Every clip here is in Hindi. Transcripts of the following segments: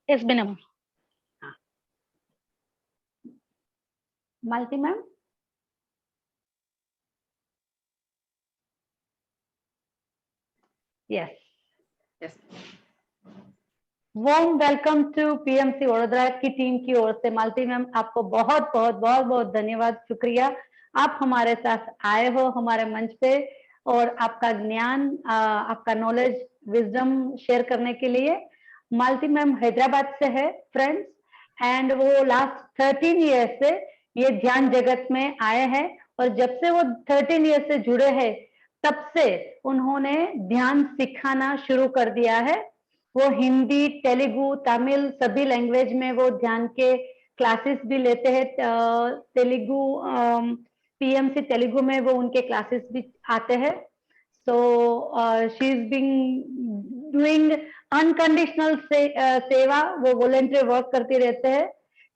Yes, Binam. Malti ma'am. Yes. Yes. Warm welcome to PMC Vadodara की टीम की ओर से मालती मैम आपको बहुत बहुत बहुत बहुत धन्यवाद, शुक्रिया। आप हमारे साथ आए हो हमारे मंच पे और आपका ज्ञान, आपका नॉलेज, विजडम शेयर करने के लिए। मालती मैम हैदराबाद से है फ्रेंड्स, एंड वो लास्ट 13 ईयर से ये ध्यान जगत में आए हैं और जब से वो 13 ईयर से जुड़े हैं तब से उन्होंने ध्यान सिखाना शुरू कर दिया है। वो हिंदी, तेलुगु, तमिल सभी लैंग्वेज में वो ध्यान के क्लासेस भी लेते हैं। तेलुगु, पीएमसी तेलुगु में वो उनके क्लासेस भी आते हैं। So she is being doing unconditional सेवा, वो वॉलंटियर वर्क करती रहते हैं।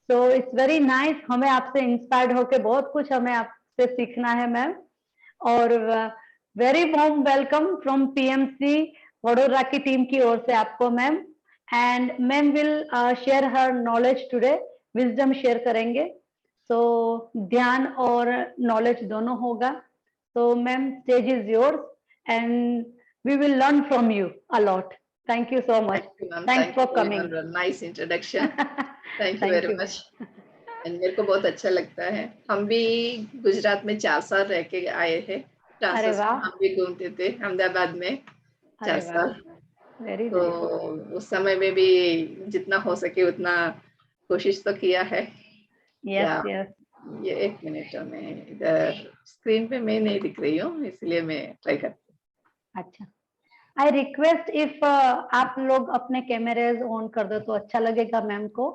सो इट्स वेरी नाइस, हमें आपसे इंस्पायर्ड होके बहुत कुछ हमें आपसे सीखना है मैम। और very warm welcome from PMC Vadodara की टीम की ओर से आपको ma'am. And ma'am will share her knowledge today, wisdom share करेंगे। सो ध्यान और नॉलेज दोनों होगा। So ma'am stage is yours and we will learn from you a lot. Thank you so much. Thanks for coming. Nice introduction, thank you very much. मेरे को बहुत अच्छा लगता है। हम भी गुजरात में 4 साल रह के आए थे। अरे वाह। हम भी घूमते थे अहमदाबाद में 4 साल। वेरी तो उस समय में भी जितना हो सके उतना कोशिश तो किया है। Yes yes. ये 1 मिनट में इधर स्क्रीन पे मैं नहीं दिख रही हूँ, इसलिए मैं ट्राई करती हूँ। अच्छा, आई रिक्वेस्ट इफ आप लोग अपने कैमरेज ऑन कर दो तो अच्छा लगेगा मैम को।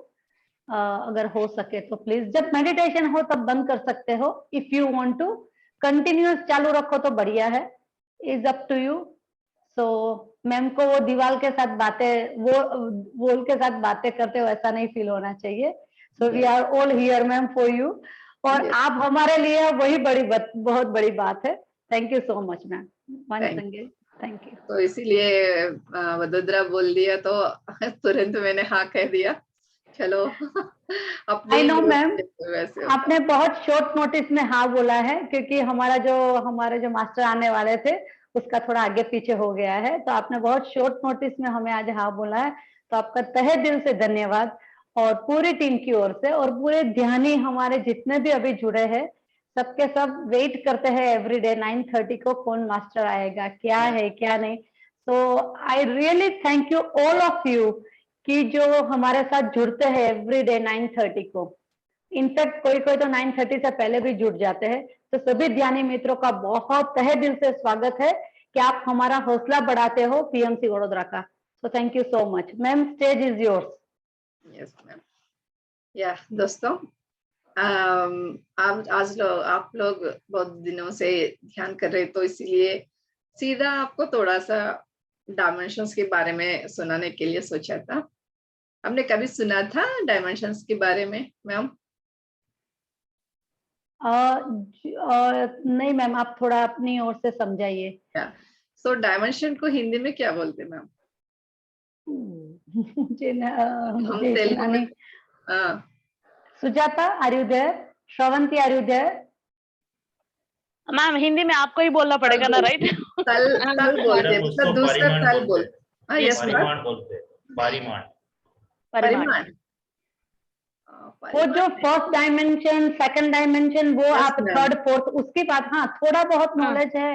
अगर हो सके तो प्लीज, जब मेडिटेशन हो तब बंद कर सकते हो। If you want to continuous चालू रखो तो बढ़िया है, is up to you. So ma'am को वो दीवार के साथ बातें, वो वॉल के साथ बातें करते हो ऐसा नहीं फील होना चाहिए। So we are all here ma'am for you, और आप हमारे लिए वही बहुत बड़ी बात है। Thank you so much ma'am, once again thank you. तो इसीलिए वडोदरा बोल दिया तो तुरंत मैंने हाँ कह दिया। चलो आई नो मैम, आपने बहुत शॉर्ट नोटिस में हाँ बोला है, क्योंकि हमारे जो मास्टर आने वाले थे उसका थोड़ा आगे पीछे हो गया है, तो आपने बहुत शॉर्ट नोटिस में हमें आज हाँ बोला है। तो आपका तहे दिल से धन्यवाद, और पूरी टीम की ओर से और पूरे ध्यानी हमारे जितने भी अभी जुड़े हैं सबके सब वेट करते हैं एवरीडे 9:30 को कौन मास्टर आएगा, क्या है क्या नहीं। तो I really thank you all of you कि जो हमारे साथ जुड़ते हैं एवरीडे 9:30 को। इनफैक्ट कोई कोई तो 9:30 से पहले भी जुड़ जाते हैं। तो सभी ध्यानी मित्रों का बहुत तहे दिल से स्वागत है कि आप हमारा हौसला बढ़ाते हो पीएमसी वडोदरा का। So thank you so much ma'am, stage is yours. Yes ma'am. या दोस्तों, आप लोग बहुत दिनों से ध्यान कर रहे, तो इसीलिए सीधा आपको थोड़ा सा डायमेंशंस के बारे में सुनाने के लिए सोचा था। हमने कभी सुना था डायमेंशंस के बारे में मैम? नहीं मैम, आप थोड़ा अपनी ओर से समझाइए। सो डायमेंशन को हिंदी में क्या बोलते हैं ma'am? Sujata, are you there? Shravanti, are you there? Ma'am Hindi में आपको ही बोलना पड़ेगा ना, राइट? तल बोलते हैं, मतलब दूसरा तल बोलते। यस परिमाण बोलते हैं, परिमाण। वो जो फर्स्ट डायमेंशन, सेकंड डायमेंशन, वो आप थर्ड फोर्थ उसकी बात, हाँ थोड़ा बहुत नॉलेज है।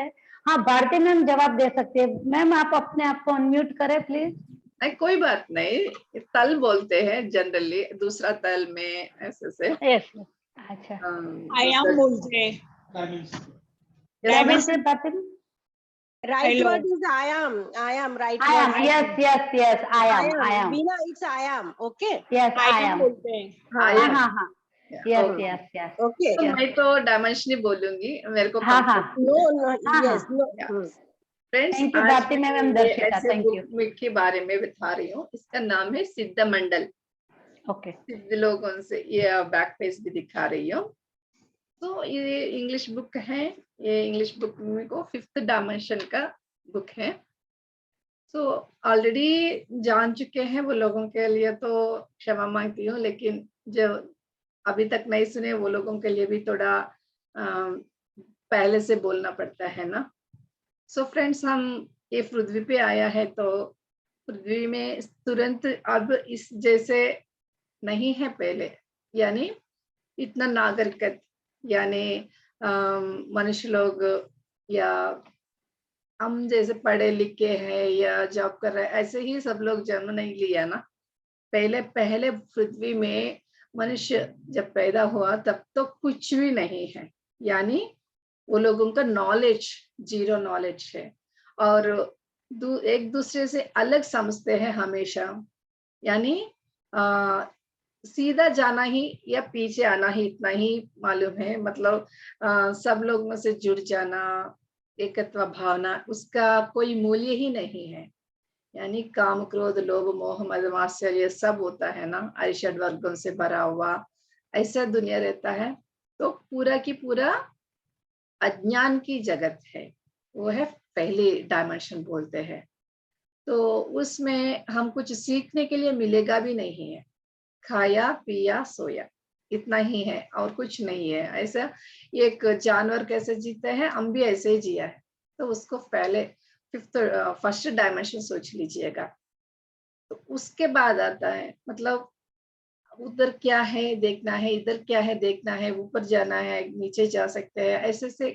हाँ भारती मैम जवाब दे सकते हैं। मैम आप अपने आप को अनम्यूट करें प्लीज। नहीं कोई बात नहीं, तल बोलते हैं जनरली, दूसरा तल में ऐसे से। यस, अच्छा। आयाम बोलते हैं। Right word is ayam. Ayam, right word. Ayam, yes, ayam. Veena, it's ayam, okay? Yes, ayam. बोलते हैं। हाँ. Yes. Okay. तो मैं तो डायमेंशन ही बोलूंगी, मेरे को हाँ. No, yes, no. Friends, thank you Bharti ma'am, Darshita, thank you. के बारे में बता रही हूँ। इसका नाम है सिद्ध मंडल। ओके। सिद्ध लोगों से ये बैक पेज भी दिखा रही हूँ। तो ये इंग्लिश बुक है, ये इंग्लिश बुक में को 5th डायमेंशन का बुक है। तो ऑलरेडी जान चुके हैं वो लोगों के लिए तो क्षमा मांगती हूँ, लेकिन जो अभी तक नहीं सुने वो लोगों के लिए भी थोड़ा पहले से बोलना पड़ता है ना। सो फ्रेंड्स, हम ये पृथ्वी पे आया है तो पृथ्वी में तुरंत अब इस जैसे नहीं है पहले, यानी इतना नागरिकत, यानी मनुष्य लोग या हम जैसे पढ़े लिखे हैं या जॉब कर रहे हैं, ऐसे ही सब लोग जन्म नहीं लिया ना। पहले पहले पृथ्वी में मनुष्य जब पैदा हुआ तब तो कुछ भी नहीं है, यानी वो लोगों का नॉलेज जीरो नॉलेज है और एक दूसरे से अलग समझते हैं हमेशा, यानी सीधा जाना ही या पीछे आना ही, इतना ही मालूम है। मतलब सब लोगों से जुड़ जाना, एकत्व भावना, उसका कोई मूल्य ही नहीं है। यानी काम क्रोध लोभ मोह मद मात्सर्य सब होता है ना, अरिषड वर्गों से भरा हुआ ऐसा दुनिया रहता है। तो पूरा की पूरा अज्ञान की जगत है, वो है पहली डायमेंशन बोलते हैं। तो उसमें हम कुछ सीखने के लिए मिलेगा भी नहीं है, खाया पिया सोया इतना ही है और कुछ नहीं है। ऐसा एक जानवर कैसे जीते हैं, हम भी ऐसे ही जिया है। तो उसको पहले फर्स्ट डायमेंशन सोच लीजिएगा। तो उसके बाद आता है, मतलब उधर क्या है देखना है, इधर क्या है देखना है, ऊपर जाना है नीचे जा सकते हैं, ऐसे से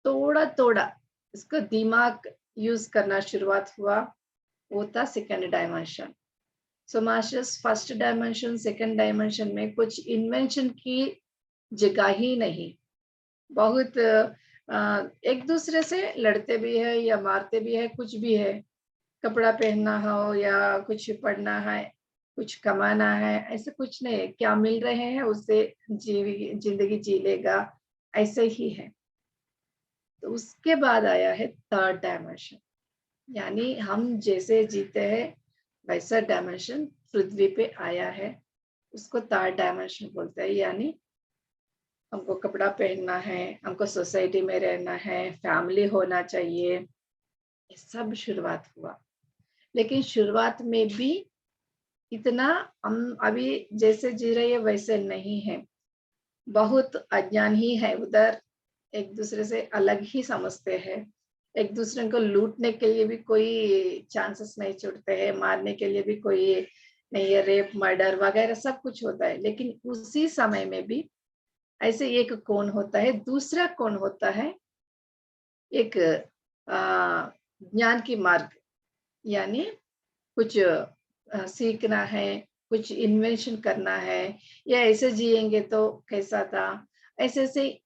थोड़ा थोड़ा इसका दिमाग यूज करना शुरुआत हुआ, वो था सेकंड डायमेंशन। सो masters first dimension second dimension में कुछ इन्वेंशन की जगह ही नहीं। बहुत एक दूसरे से लड़ते भी है या मारते भी है, कुछ भी है, कपड़ा पहनना हो या कुछ पढ़ना है, कुछ कमाना है, ऐसे कुछ नहीं है। क्या मिल रहे हैं उससे जिंदगी जी लेगा, ऐसे ही है। तो उसके बाद आया है थर्ड डायमेंशन, यानी हम जैसे जीते हैं वैसा डायमेंशन पृथ्वी पे आया है, उसको थर्ड डायमेंशन बोलते हैं। यानी हमको कपड़ा पहनना है, हमको सोसाइटी में रहना है, फैमिली होना चाहिए, ये सब शुरुआत हुआ। लेकिन शुरुआत में भी इतना हम अभी जैसे जी रहे हैं वैसे नहीं है, बहुत अज्ञान ही है उधर, एक दूसरे से अलग ही समझते हैं, एक दूसरे को लूटने के लिए भी कोई चांसेस नहीं छूटते हैं, मारने के लिए भी कोई नहीं है, रेप मर्डर वगैरह सब कुछ होता है। लेकिन उसी समय में भी ऐसे एक कौन होता है, दूसरा कौन होता है, एक ज्ञान की मार्ग, यानी कुछ सीखना है, कुछ इन्वेंशन करना है, या ऐसे जिएंगे तो कैसा था, ऐसे ऐसे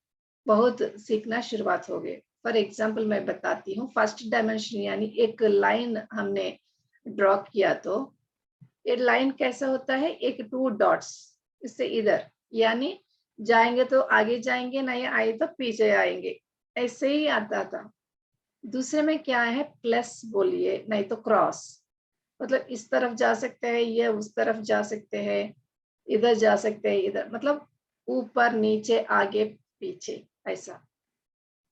बहुत सीखना शुरुआत हो गए। फॉर एग्जाम्पल मैं बताती हूँ, फर्स्ट डायमेंशन यानी एक लाइन हमने ड्रॉ किया, तो ये लाइन कैसा होता है, एक 2 डॉट्स, इससे इधर, यानी जाएंगे तो आगे जाएंगे, नहीं आए तो पीछे आएंगे, ऐसे ही आता था। दूसरे में क्या है, प्लस बोलिए नहीं तो क्रॉस, मतलब इस तरफ जा सकते हैं या उस तरफ जा सकते हैं, इधर जा सकते हैं इधर, मतलब ऊपर नीचे आगे पीछे ऐसा।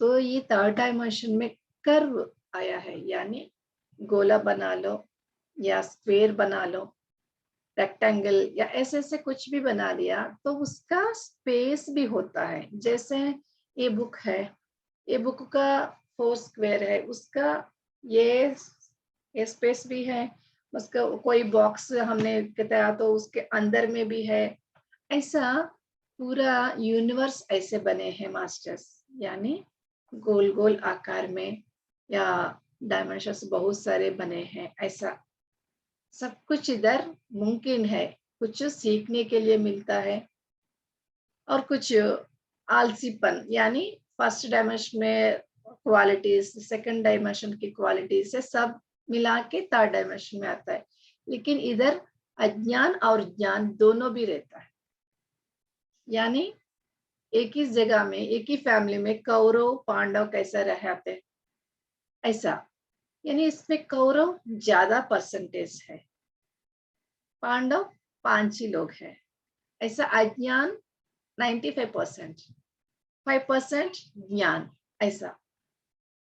तो ये थर्ड डायमेंशन में कर्व आया है, यानी गोला बना लो या स्क्वायर बना लो, रेक्टेंगल या ऐसे ऐसे कुछ भी बना लिया, तो उसका स्पेस भी होता है। जैसे ये बुक है, ये बुक का 4 स्क्वायर है, उसका ये स्पेस भी है, उसका कोई बॉक्स हमने बताया तो उसके अंदर में भी है। ऐसा पूरा यूनिवर्स ऐसे बने हैं मास्टर्स, यानी गोल गोल आकार में, या डायमेंशंस बहुत सारे बने हैं। ऐसा सब कुछ इधर मुमकिन है, कुछ सीखने के लिए मिलता है और कुछ आलसीपन, यानी फर्स्ट डायमेंशन में क्वालिटीज, सेकंड डायमेंशन की क्वालिटीज से सब मिला के थर्ड डायमेंशन में आता है। लेकिन इधर अज्ञान और ज्ञान दोनों भी रहता है, यानी एक ही जगह में एक ही फैमिली में कौरव पांडव कैसा रहते ऐसा, यानी इसमें कौरव ज्यादा परसेंटेज है, पांडव 5 ही लोग हैं। ऐसा अज्ञान 95%, 5% ज्ञान, ऐसा।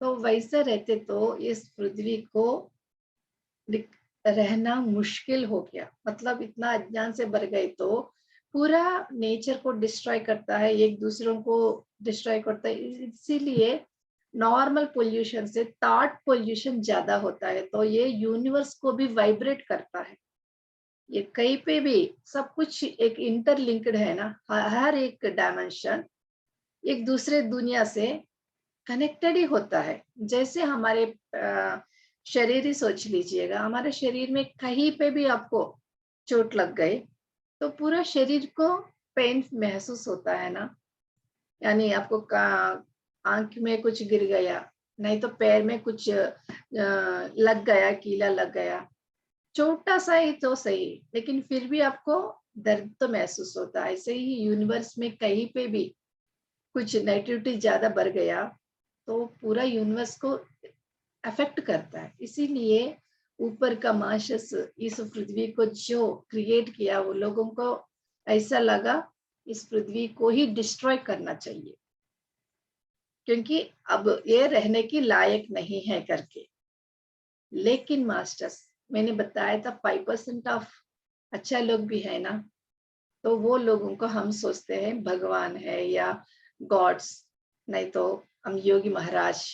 तो वैसे रहते तो इस पृथ्वी को रहना मुश्किल हो गया, मतलब इतना अज्ञान से भर गए तो पूरा नेचर को डिस्ट्रॉय करता है, एक दूसरों को डिस्ट्रॉय करता है। इसीलिए नॉर्मल पोल्यूशन से थॉट पोल्यूशन ज्यादा होता है, तो ये यूनिवर्स को भी वाइब्रेट करता है। ये कहीं पे भी सब कुछ एक इंटरलिंक्ड है ना, हर एक डायमेंशन एक दूसरे दुनिया से कनेक्टेड ही होता है। जैसे हमारे शरीर ही सोच लीजिएगा, हमारे शरीर में कहीं पे भी आपको चोट लग गई तो पूरा शरीर को पेन महसूस होता है ना। यानी आपको आंख में कुछ गिर गया, नहीं तो पैर में कुछ लग गया, कीला लग गया, छोटा सा ही तो सही, लेकिन फिर भी आपको दर्द तो महसूस होता है। ऐसे ही यूनिवर्स में कहीं पे भी कुछ नेगेटिविटी ज्यादा बढ़ गया तो पूरा यूनिवर्स को अफेक्ट करता है। इसीलिए ऊपर का माशस इस पृथ्वी को जो क्रिएट किया, वो लोगों को ऐसा लगा इस पृथ्वी को ही डिस्ट्रॉय करना चाहिए, क्योंकि अब ये रहने की लायक नहीं है करके। लेकिन मास्टर्स, मैंने बताया था 5% ऑफ अच्छा लोग भी है ना, तो वो लोगों को हम सोचते हैं भगवान है या गॉड्स, नहीं तो हम योगी महाराज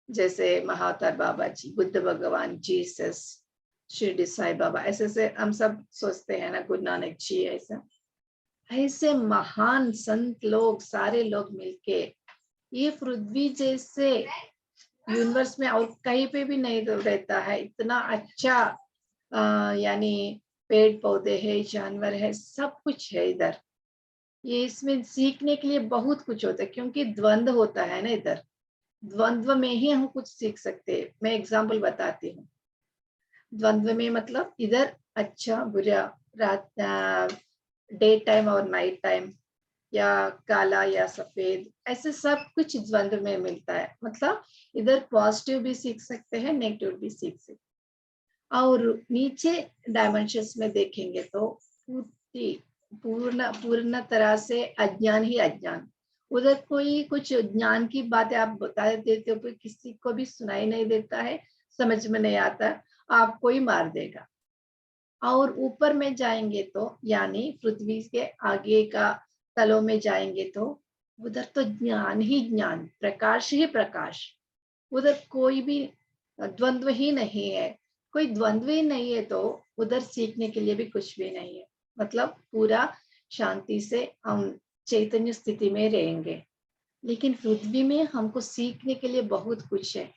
जैसे महाअवतार बाबा जी, बुद्ध भगवान, जीसस, शिरडी साई बाबा, ऐसे से हम सब सोचते हैं ना, गुरु नानक जी, ऐसे महान संत लोग, सारे लोग मिलके ये पृथ्वी जैसे यूनिवर्स में और कहीं पे भी नहीं रहता है इतना अच्छा। यानी पेड़ पौधे है, जानवर है, सब कुछ है इधर। ये इसमें सीखने के लिए बहुत कुछ होता है, क्योंकि द्वंद्व होता है ना इधर, द्वंद्व में ही हम कुछ सीख सकते हैं। मैं एग्जाम्पल बताती हूँ। द्वंद्व में मतलब इधर अच्छा बुरा, रात, डे टाइम और नाइट टाइम, या काला या सफेद, ऐसे सब कुछ द्वंद्व में मिलता है। मतलब इधर पॉजिटिव भी सीख सकते हैं, नेगेटिव भी सीख सकते हैं। और नीचे डायमेंशंस में देखेंगे तो पूर्ण तरह से अज्ञान ही अज्ञान। उधर कोई कुछ ज्ञान की बातें आप बता देते हो, किसी को भी सुनाई नहीं देता है, समझ में नहीं आता, आपको ही मार देगा। और ऊपर में जाएंगे तो यानी पृथ्वी के आगे का तलों में जाएंगे तो उधर तो ज्ञान ही ज्ञान, प्रकाश ही प्रकाश। उधर कोई भी द्वंद्व ही नहीं है। कोई द्वंद्व ही नहीं है तो उधर सीखने के लिए भी कुछ भी नहीं है। मतलब पूरा शांति से हम चैतन्य स्थिति में रहेंगे। लेकिन पृथ्वी में हमको सीखने के लिए बहुत कुछ है।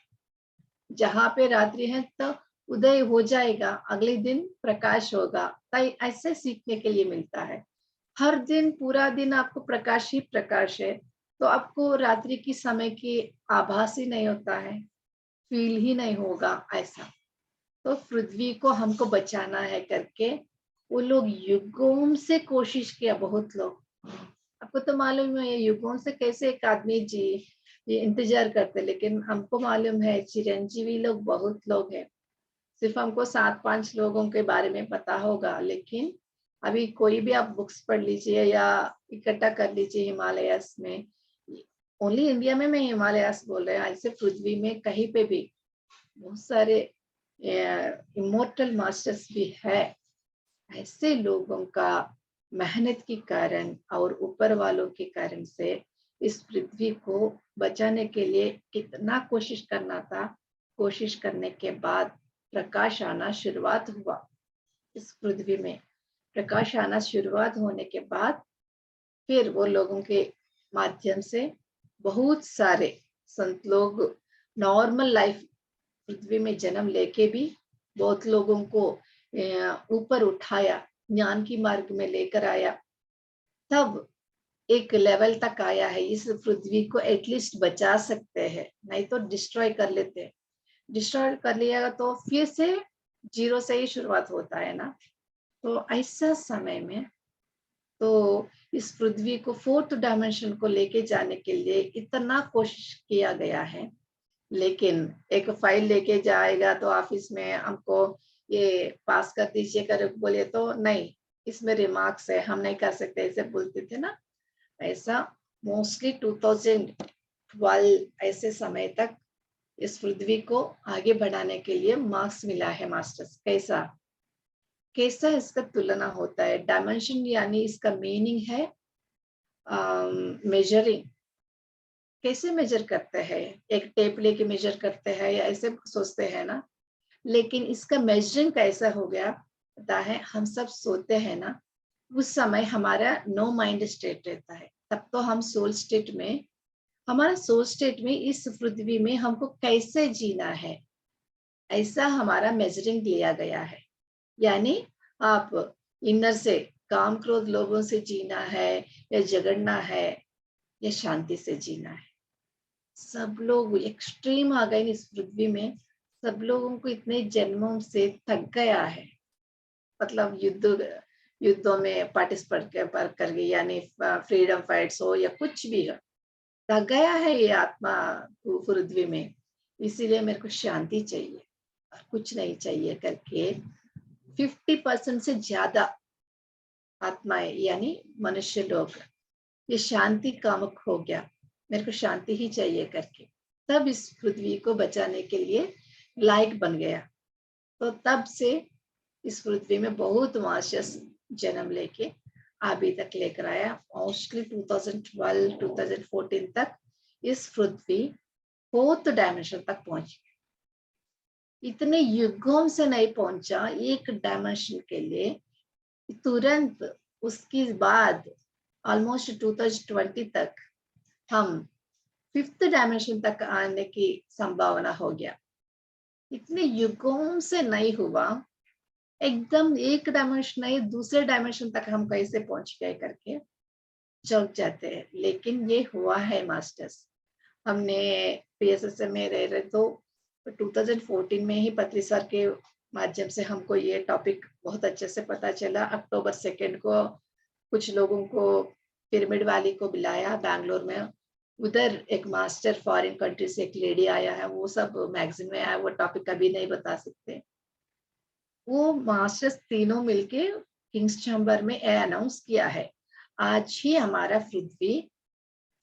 जहाँ पे रात्रि है तो उदय हो जाएगा, अगले दिन प्रकाश होगा, ताई ऐसे सीखने के लिए मिलता है। हर दिन पूरा दिन आपको प्रकाश ही प्रकाश है, तो आपको रात्रि की समय की आभास ही नहीं होता है, फील ही नहीं होगा ऐसा। तो पृथ्वी को हमको बचाना है करके वो लोग युगों से कोशिश किया, बहुत लोग। आपको तो मालूम है युगों से कैसे एक आदमी जी ये इंतजार करते, लेकिन हमको मालूम है चिरंजीवी लोग बहुत लोग हैं। सिर्फ हमको 7-5 लोगों के बारे में पता होगा, लेकिन अभी कोई भी आप बुक्स पढ़ लीजिए या इकट्ठा कर लीजिए हिमालयस में, ओनली इंडिया में मैं हिमालयस बोल रहा हूँ, ऐसे पृथ्वी में कहीं पे भी बहुत सारे इमोर्टल मास्टर्स भी है। ऐसे लोगों का मेहनत के कारण और ऊपर वालों के कारण से इस पृथ्वी को बचाने के लिए कितना कोशिश करना था। कोशिश करने के बाद प्रकाश आना शुरुआत हुआ। इस पृथ्वी में प्रकाश आना शुरुआत होने के बाद फिर वो लोगों के माध्यम से बहुत सारे संत लोग नॉर्मल लाइफ पृथ्वी में जन्म लेके भी बहुत लोगों को ऊपर उठाया, ज्ञान की मार्ग में लेकर आया, तब एक लेवल तक आया है। इस पृथ्वी को एटलीस्ट बचा सकते हैं, नहीं तो डिस्ट्रॉय कर लेते हैं। डिस्ट्रॉय कर लिया तो फिर से जीरो से ही शुरुआत होता है ना। तो ऐसा समय में तो इस पृथ्वी को 4th डायमेंशन को लेके जाने के लिए इतना कोशिश किया गया है। लेकिन एक फाइल लेके जाएगा तो ऑफिस में हमको ये पास कर दीजिए कर बोले तो नहीं, इसमें रिमार्क्स है, हम नहीं कर सकते, ऐसे बोलते थे ना। ऐसा मोस्टली 2012 ऐसे समय तक इस पृथ्वी को आगे बढ़ाने के लिए मार्क्स मिला है मास्टर्स। कैसा कैसा इसका तुलना होता है? डायमेंशन यानी इसका मीनिंग है मेजरिंग। कैसे मेजर करते हैं? एक टेप लेके मेजर करते हैं या ऐसे सोचते हैं ना, लेकिन इसका मेजरिंग कैसा हो गया पता है? हम सब सोते हैं ना, उस समय हमारा नो माइंड स्टेट रहता है, तब तो हम सोल स्टेट में, हमारा सोल स्टेट में इस पृथ्वी में हमको कैसे जीना है, ऐसा हमारा मेजरिंग लिया गया है। यानी आप इनर से काम क्रोध लोभों से जीना है या झगड़ना है या शांति से जीना है। सब लोग एक्सट्रीम आ गए इस पृथ्वी में, सब लोगों को इतने जन्मों से थक गया है, मतलब युद्धों में पार्टिसिपेट करके, यानी फ्रीडम फाइट्स हो या कुछ भी हो, थक गया है ये आत्मा पृथ्वी में। इसीलिए मेरे को शांति चाहिए और कुछ नहीं चाहिए करके 50% से ज्यादा आत्माएं यानी मनुष्य लोग ये शांति कामुक हो गया, मेरे को शांति ही चाहिए करके, तब इस पृथ्वी को बचाने के लिए लायक बन गया। तो तब से इस पृथ्वी में बहुत मास्टर्स जन्म लेके अभी तक लेकर आया। मोस्टली 2012-2014 तक इस पृथ्वी 4th डायमेंशन तक पहुंच गया। इतने युगों से नहीं पहुंचा एक डायमेंशन के लिए, तुरंत उसके बाद ऑलमोस्ट 2020 तक हम 5th डायमेंशन तक आने की संभावना हो गया। इतने युगों से नहीं हुआ, एकदम एक डायमेंशन नहीं दूसरे डायमेंशन तक हम कैसे पहुंच गए करके चौंक जाते हैं। लेकिन ये हुआ है मास्टर्स। हमने PSSM में रह रहे तो 2014 में ही पत्री सर के माध्यम से हमको ये टॉपिक बहुत अच्छे से पता चला। अक्टूबर 2 को कुछ लोगों को पिरामिड वाली को बुलाया बैंगलोर में, उधर एक मास्टर फॉरेन कंट्री से एक लेडी आया है, वो सब मैगजीन में आया, वो टॉपिक कभी नहीं बता सकते। वो मास्टर्स तीनों मिलके किंग्स चैम्बर में अनाउंस किया है, आज ही हमारा पृथ्वी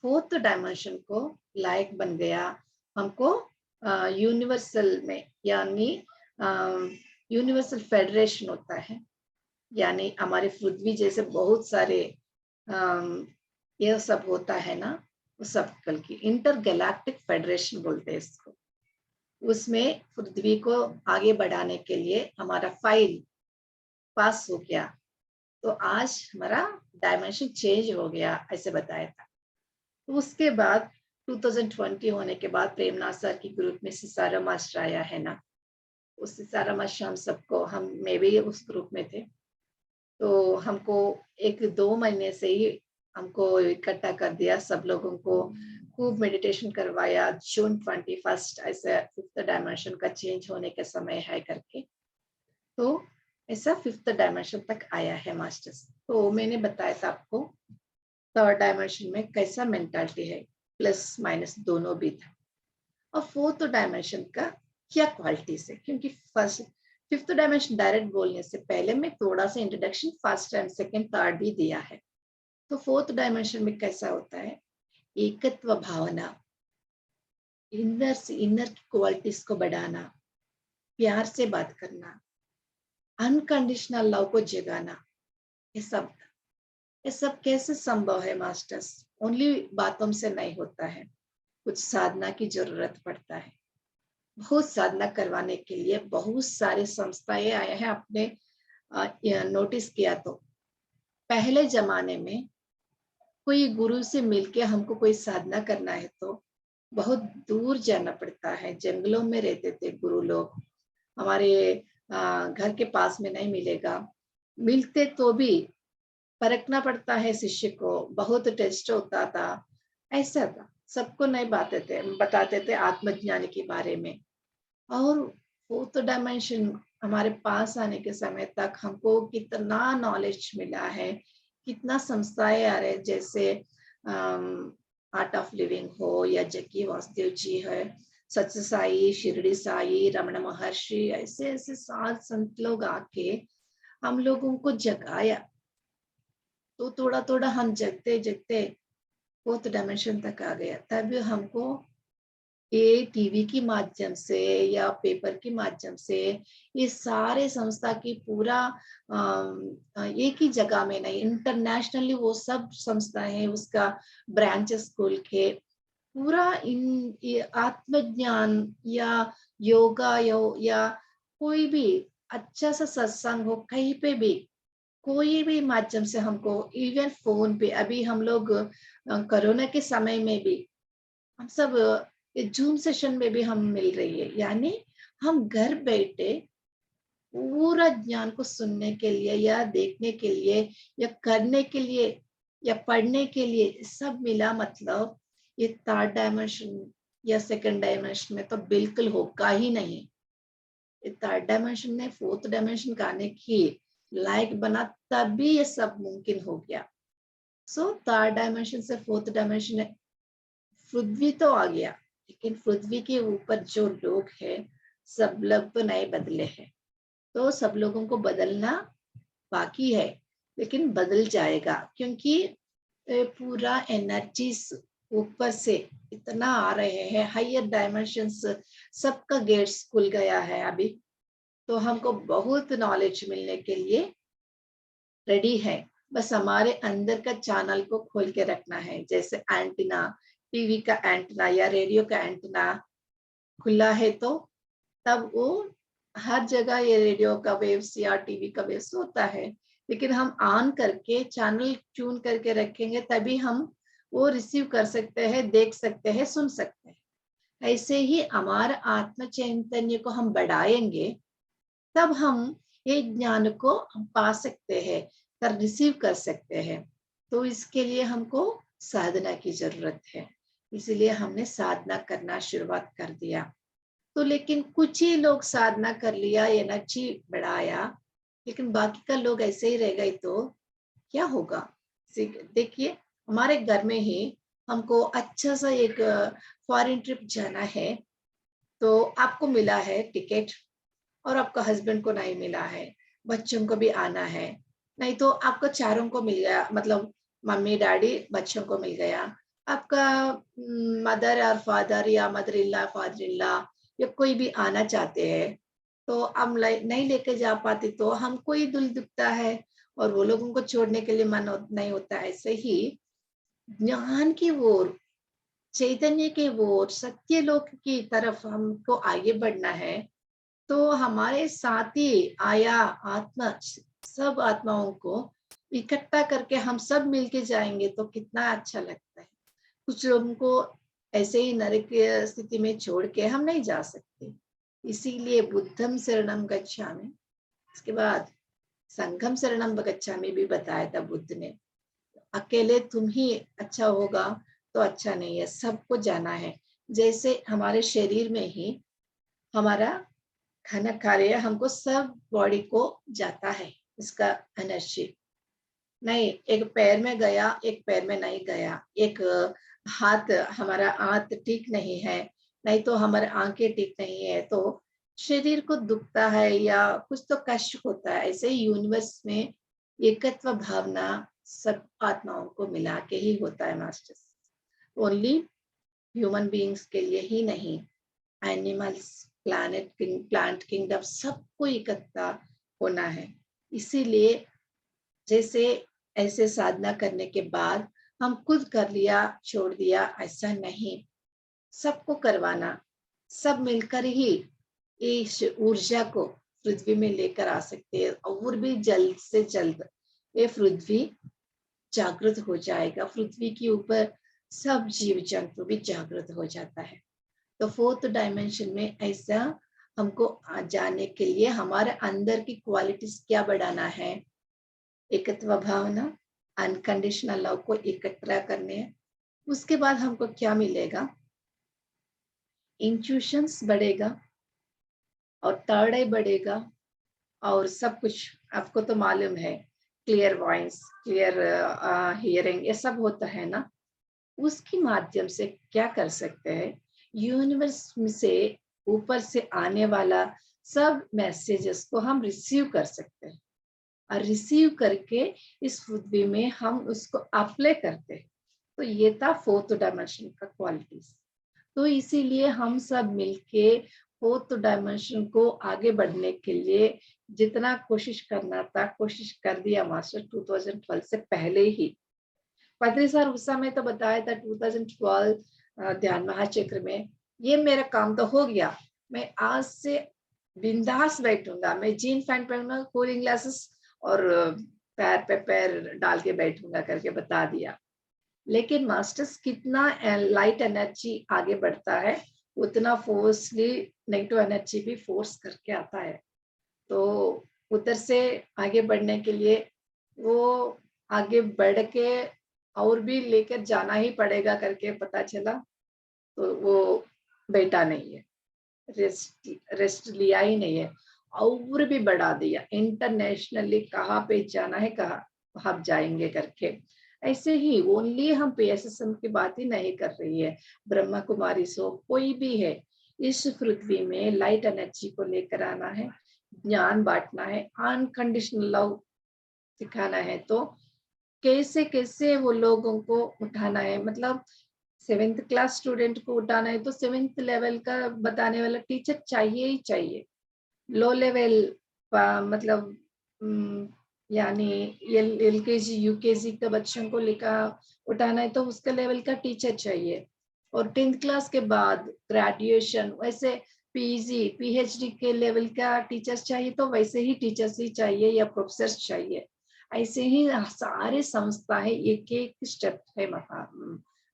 4th डायमेंशन को लायक बन गया। हमको यूनिवर्सल में, यानी यूनिवर्सल फेडरेशन होता है, यानी हमारे पृथ्वी जैसे बहुत सारे ये सब होता है ना, वो सब कल की इंटर गैलेक्टिक फेडरेशन बोलते हैं इसको। उसमें पृथ्वी को आगे बढ़ाने के लिए हमारा फाइल पास हो गया, तो आज हमारा डायमेंशन चेंज हो गया, ऐसे बताया था। तो उसके बाद 2020 होने के बाद प्रेमनाथ सर की ग्रुप में सिसारा मास्टर आया है ना, उस सिसारा मास्टर हम सबको, मैं भी उस ग्रुप में थे, तो हमको 1-2 महीने से ही हमको इकट्ठा कर दिया, सब लोगों को खूब मेडिटेशन करवाया। जून 21 ऐसे 5th डायमेंशन का चेंज होने का समय है करके, तो ऐसा 5th डायमेंशन तक आया है मास्टर्स। तो मैंने बताया था आपको 3rd डायमेंशन में कैसा मेंटालिटी है, प्लस माइनस दोनों भी था, और 4th डायमेंशन का क्या क्वालिटीज है, क्योंकि 5th डायमेंशन डायरेक्ट बोलने से पहले मैं थोड़ा सा introduction 1st and 2nd 3rd भी दिया है। तो 4th डायमेंशन में कैसा होता है, एकत्व भावना, इनर से इनर की क्वालिटीज को बढ़ाना, प्यार से बात करना, अनकंडीशनल लव को जगाना, ये सब कैसे संभव है मास्टर्स? ओनली बातों से नहीं होता है, कुछ साधना की जरूरत पड़ता है। बहुत साधना करवाने के लिए बहुत सारे संस्थाएं आए हैं। आपने नोटिस किया तो पहले जमाने में कोई गुरु से मिलके हमको कोई साधना करना है तो बहुत दूर जाना पड़ता है, जंगलों में रहते थे गुरु लोग, हमारे घर के पास में नहीं मिलेगा, मिलते तो भी परखना पड़ता है शिष्य को, बहुत टेस्ट होता था, ऐसा था, सबको नहीं बताते थे आत्मज्ञान के बारे में। और 4th डायमेंशन हमारे पास आने के समय तक हमको कितना नॉलेज मिला है, कितना संस्थाएं आ रहे, जैसे आर्ट ऑफ लिविंग हो या जग्गी वासुदेव जी है, सत्य साई, शिरडी साई, रमण महर्षि, ऐसे ऐसे सात संत लोग आके हम लोगों को जगाया। तो थोड़ा थोड़ा हम जगते जगते 4th डायमेंशन तक आ गया, तब हमको ये टीवी की माध्यम से या पेपर के माध्यम से ये सारे संस्था की पूरा एक ही जगह में नहीं, इंटरनेशनली वो सब संस्थाएं उसका ब्रांचेस खोल के पूरा ये आत्मज्ञान या योगा या कोई भी अच्छा सा सत्संग हो, कहीं पे भी कोई भी माध्यम से हमको, इवन फोन पे, अभी हम लोग कोरोना के समय में भी हम सब जूम सेशन में भी हम मिल रही है, यानी हम घर बैठे पूरा ज्ञान को सुनने के लिए या देखने के लिए या करने के लिए या पढ़ने के लिए सब मिला। मतलब ये थर्ड डायमेंशन या सेकंड डायमेंशन में तो बिल्कुल होगा ही नहीं। ये थर्ड डायमेंशन ने फोर्थ डायमेंशन का आने की लायक बना, तभी ये सब मुमकिन हो गया। सो थर्ड डायमेंशन से फोर्थ डायमेंशन पृथ्वी तो आ गया, लेकिन पृथ्वी के ऊपर जो लोग हैं सब लोग तो नहीं बदले हैं, तो सब लोगों को बदलना बाकी है, लेकिन बदल जाएगा, क्योंकि पूरा एनर्जीज ऊपर से इतना आ रहे हैं, हायर डायमेंशंस, सबका गेट्स खुल गया है अभी, तो हमको बहुत नॉलेज मिलने के लिए रेडी है। बस हमारे अंदर का चैनल को खोल के रखना है। जैसे एंटीना, टीवी का एंटीना या रेडियो का एंटीना खुला है, तो तब वो हर जगह ये रेडियो का वेव्स या टीवी का वेव्स होता है, लेकिन हम ऑन करके चैनल ट्यून करके रखेंगे, तभी हम वो रिसीव कर सकते हैं, देख सकते हैं, सुन सकते हैं। ऐसे ही हमारा आत्म चैतन्य को हम बढ़ाएंगे, तब हम ये ज्ञान को हम पा सकते हैं, कर रिसीव कर सकते हैं। तो इसके लिए हमको साधना की जरूरत है, इसीलिए हमने साधना करना शुरुआत कर दिया। तो लेकिन कुछ ही लोग साधना कर लिया, एनर्जी बढ़ाया, लेकिन बाकी का लोग ऐसे ही रह गए तो क्या होगा? देखिए, हमारे घर में ही हमको अच्छा सा एक फॉरेन ट्रिप जाना है, तो आपको मिला है टिकट और आपका हस्बैंड को नहीं मिला है, बच्चों को भी आना है, नहीं तो आपको चारों को मिल गया, मतलब मम्मी डैडी बच्चों को मिल गया, आपका मदर और फादर या मदर इल्ला फादर इल्ला या कोई भी आना चाहते हैं, तो हम नहीं लेके जा पाते, तो हमको ही दिल दुखता है और वो लोगों को छोड़ने के लिए मन नहीं होता। ऐसे ही ज्ञान की ओर, चैतन्य की ओर, सत्य लोक की तरफ हमको आगे बढ़ना है, तो हमारे साथी आया आत्मा, सब आत्माओं को इकट्ठा करके हम सब मिलके जाएंगे तो कितना अच्छा लगता है। कुछ लोगों को ऐसे ही नरक की स्थिति में छोड़ के हम नहीं जा सकते, इसीलिए बुद्धम शरणम गच्छामि, इसके बाद संघम शरणम गच्छामि भी बताया था बुद्ध ने। अकेले तुम ही अच्छा होगा तो अच्छा नहीं है, सबको जाना है। जैसे हमारे शरीर में ही हमारा खाना खा रहे हैं, हमको सब बॉडी को जाता है इसका एनर्जी, नहीं एक पैर में गया एक पैर में नहीं गया, एक हाथ, हमारा हाथ ठीक नहीं है, नहीं तो हमारे आंखें ठीक नहीं है, तो शरीर को दुखता है या कुछ तो कष्ट होता है। ऐसे ही यूनिवर्स में एकत्व भावना सब आत्माओं को मिला के ही होता है मास्टर्स, ओनली ह्यूमन बीइंग्स के लिए ही नहीं, एनिमल्स, प्लांट किंगडम सबको इकट्ठा होना है। इसीलिए जैसे ऐसे साधना करने के बाद हम खुद कर लिया छोड़ दिया, ऐसा नहीं, सबको करवाना, सब मिलकर ही इस ऊर्जा को पृथ्वी में लेकर आ सकते हैं, और भी जल्द से जल्द ये पृथ्वी जागृत हो जाएगा, पृथ्वी के ऊपर सब जीव जंतु भी जागृत हो जाता है। तो फोर्थ डायमेंशन में ऐसा हमको जाने के लिए हमारे अंदर की क्वालिटीज क्या बढ़ाना है, एकत्व भावना, अनकंडीशनल लव को इकट्ठा करने हैं। उसके बाद हमको क्या मिलेगा, इंट्यूशंस बढ़ेगा और थर्ड आई बढ़ेगा, और सब कुछ आपको तो मालूम है, क्लियर वॉइस, क्लियर हियरिंग, ये सब होता है ना। उसके माध्यम से क्या कर सकते हैं, यूनिवर्स से ऊपर से आने वाला सब मैसेजेस को हम रिसीव कर सकते हैं, और रिसीव करके इस पृथ्वी में हम उसको अप्लाई करते हैं। तो ये था फोर्थ डायमेंशन का क्वालिटीज। तो इसीलिए हम सब मिलके फोर्थ डायमेंशन को आगे बढ़ने के लिए जितना कोशिश करना था कोशिश कर दिया मास्टर 2012 से पहले ही। पादरी सर उस समय तो बताया था 2012 ध्यान महाचक्र में ये मेरा काम तो हो गया, मैं आज से बिंदास बैठूंगा, मैं जीन पैंट पहनूंगा, कूलिंग ग्लासेस और पैर पे पैर डाल के बैठूंगा करके बता दिया। लेकिन मास्टर्स कितना लाइट एनर्जी आगे बढ़ता है उतना फोर्सली नेगेटिव एनर्जी भी फोर्स करके आता है। तो उधर से आगे बढ़ने के लिए वो आगे बढ़ के और भी लेकर जाना ही पड़ेगा करके पता चला, तो वो बेटा नहीं है, रेस्ट लिया ही नहीं है और भी बढ़ा दिया, इंटरनेशनली कहाँ पे जाना है कहाँ जाएंगे करके। ऐसे ही ओनली हम PSSM की बात ही नहीं कर रही है, ब्रह्मा कुमारी सो कोई भी है, इस पृथ्वी में लाइट एनर्जी को लेकर आना है, ज्ञान बांटना है, अनकंडीशनल लव सिखाना है। तो कैसे कैसे वो लोगों को उठाना है, मतलब 7th क्लास स्टूडेंट को उठाना है तो 7th लेवल का बताने वाला टीचर चाहिए ही चाहिए। लो लेवल मतलब यानी LKG UKG के बच्चों को लिखा उठाना है तो उसका लेवल का टीचर चाहिए। और 10th क्लास के बाद ग्रेजुएशन वैसे PG PhD के लेवल का टीचर्स चाहिए तो वैसे ही टीचर्स ही चाहिए या प्रोफेसर्स चाहिए। ऐसे ही सारे संस्था है, एक एक स्टेप है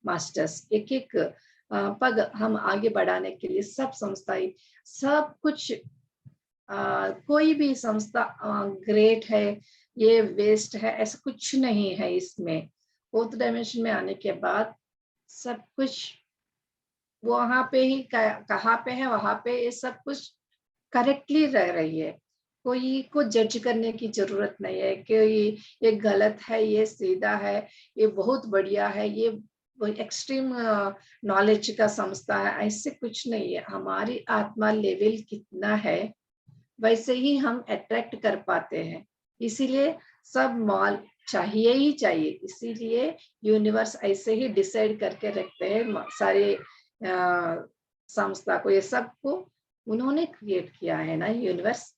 मास्टर्स, एक एक पग हम आगे बढ़ाने के लिए सब संस्थाएं सब कुछ कोई भी संस्था ग्रेट है ये वेस्ट है ऐसा कुछ नहीं है। इसमें फोर्थ डायमेंशन में आने के बाद सब कुछ वहां पे ही कहाँ पे है वहां पे ये सब कुछ करेक्टली रह रही है, कोई को जज करने की जरूरत नहीं है कि ये गलत है ये सीधा है ये बहुत बढ़िया है ये एक्सट्रीम नॉलेज का संस्था है, ऐसे कुछ नहीं है। हमारी आत्मा लेवल कितना है वैसे ही हम अट्रैक्ट कर पाते हैं, इसीलिए सब मॉल चाहिए ही चाहिए। इसीलिए यूनिवर्स ऐसे ही डिसाइड करके रखते हैं सारे संस्था को, ये सब को उन्होंने क्रिएट किया है ना यूनिवर्स।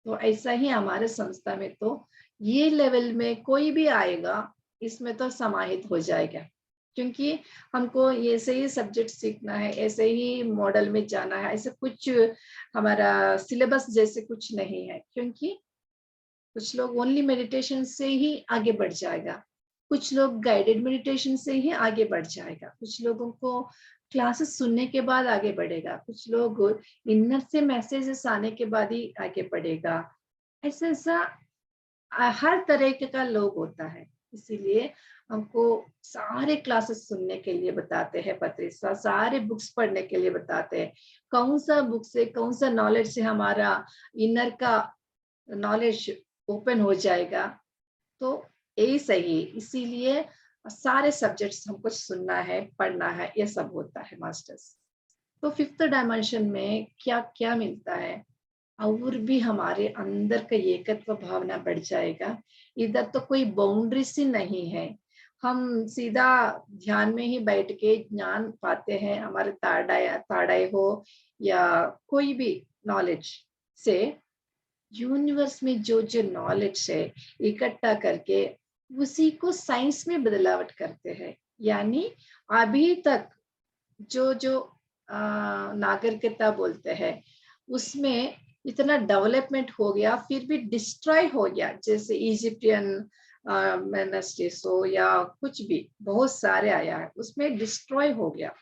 तो ऐसा ही हमारे संस्था में तो ये लेवल में कोई भी आएगा इसमें तो समाहित हो जाएगा, क्योंकि हमको ऐसे ही सब्जेक्ट सीखना है, ऐसे ही मॉडल में जाना है, ऐसे कुछ हमारा सिलेबस जैसे कुछ नहीं है। क्योंकि कुछ लोग ओनली मेडिटेशन से ही आगे बढ़ जाएगा, कुछ लोग गाइडेड मेडिटेशन से ही आगे बढ़ जाएगा, कुछ लोगों को क्लासेस सुनने के बाद आगे बढ़ेगा, कुछ लोग इनर से मैसेजेस आने के बाद ही आगे बढ़ेगा। ऐसा ऐसा हर तरह का लोग होता है। इसीलिए हमको सारे क्लासेस सुनने के लिए बताते हैं पत्रिसा, सारे बुक्स पढ़ने के लिए बताते हैं, कौन सा बुक से कौन सा नॉलेज से हमारा इनर का नॉलेज ओपन हो जाएगा। तो यही सही, इसीलिए सारे सब्जेक्ट्स हमको सुनना है पढ़ना है, ये सब होता है मास्टर्स। तो 5th डायमेंशन में क्या क्या मिलता है और भी हमारे अंदर का एकत्व भावना बढ़ जाएगा। इधर तो कोई बाउंड्रीज ही नहीं है, हम सीधा ध्यान में ही बैठ के ज्ञान पाते हैं। हमारे ताड़ाई हो या कोई भी नॉलेज से यूनिवर्स में जो जो नॉलेज है इकट्ठा करके उसी को साइंस में बदलावट करते हैं। यानी अभी तक जो जो नागरिकता बोलते हैं उसमें इतना डेवलपमेंट हो गया फिर भी डिस्ट्रॉय हो गया, जैसे इजिप्टियन मोनास्ट्रीज हो या कुछ भी बहुत सारे आया है उसमें डिस्ट्रॉय हो गया।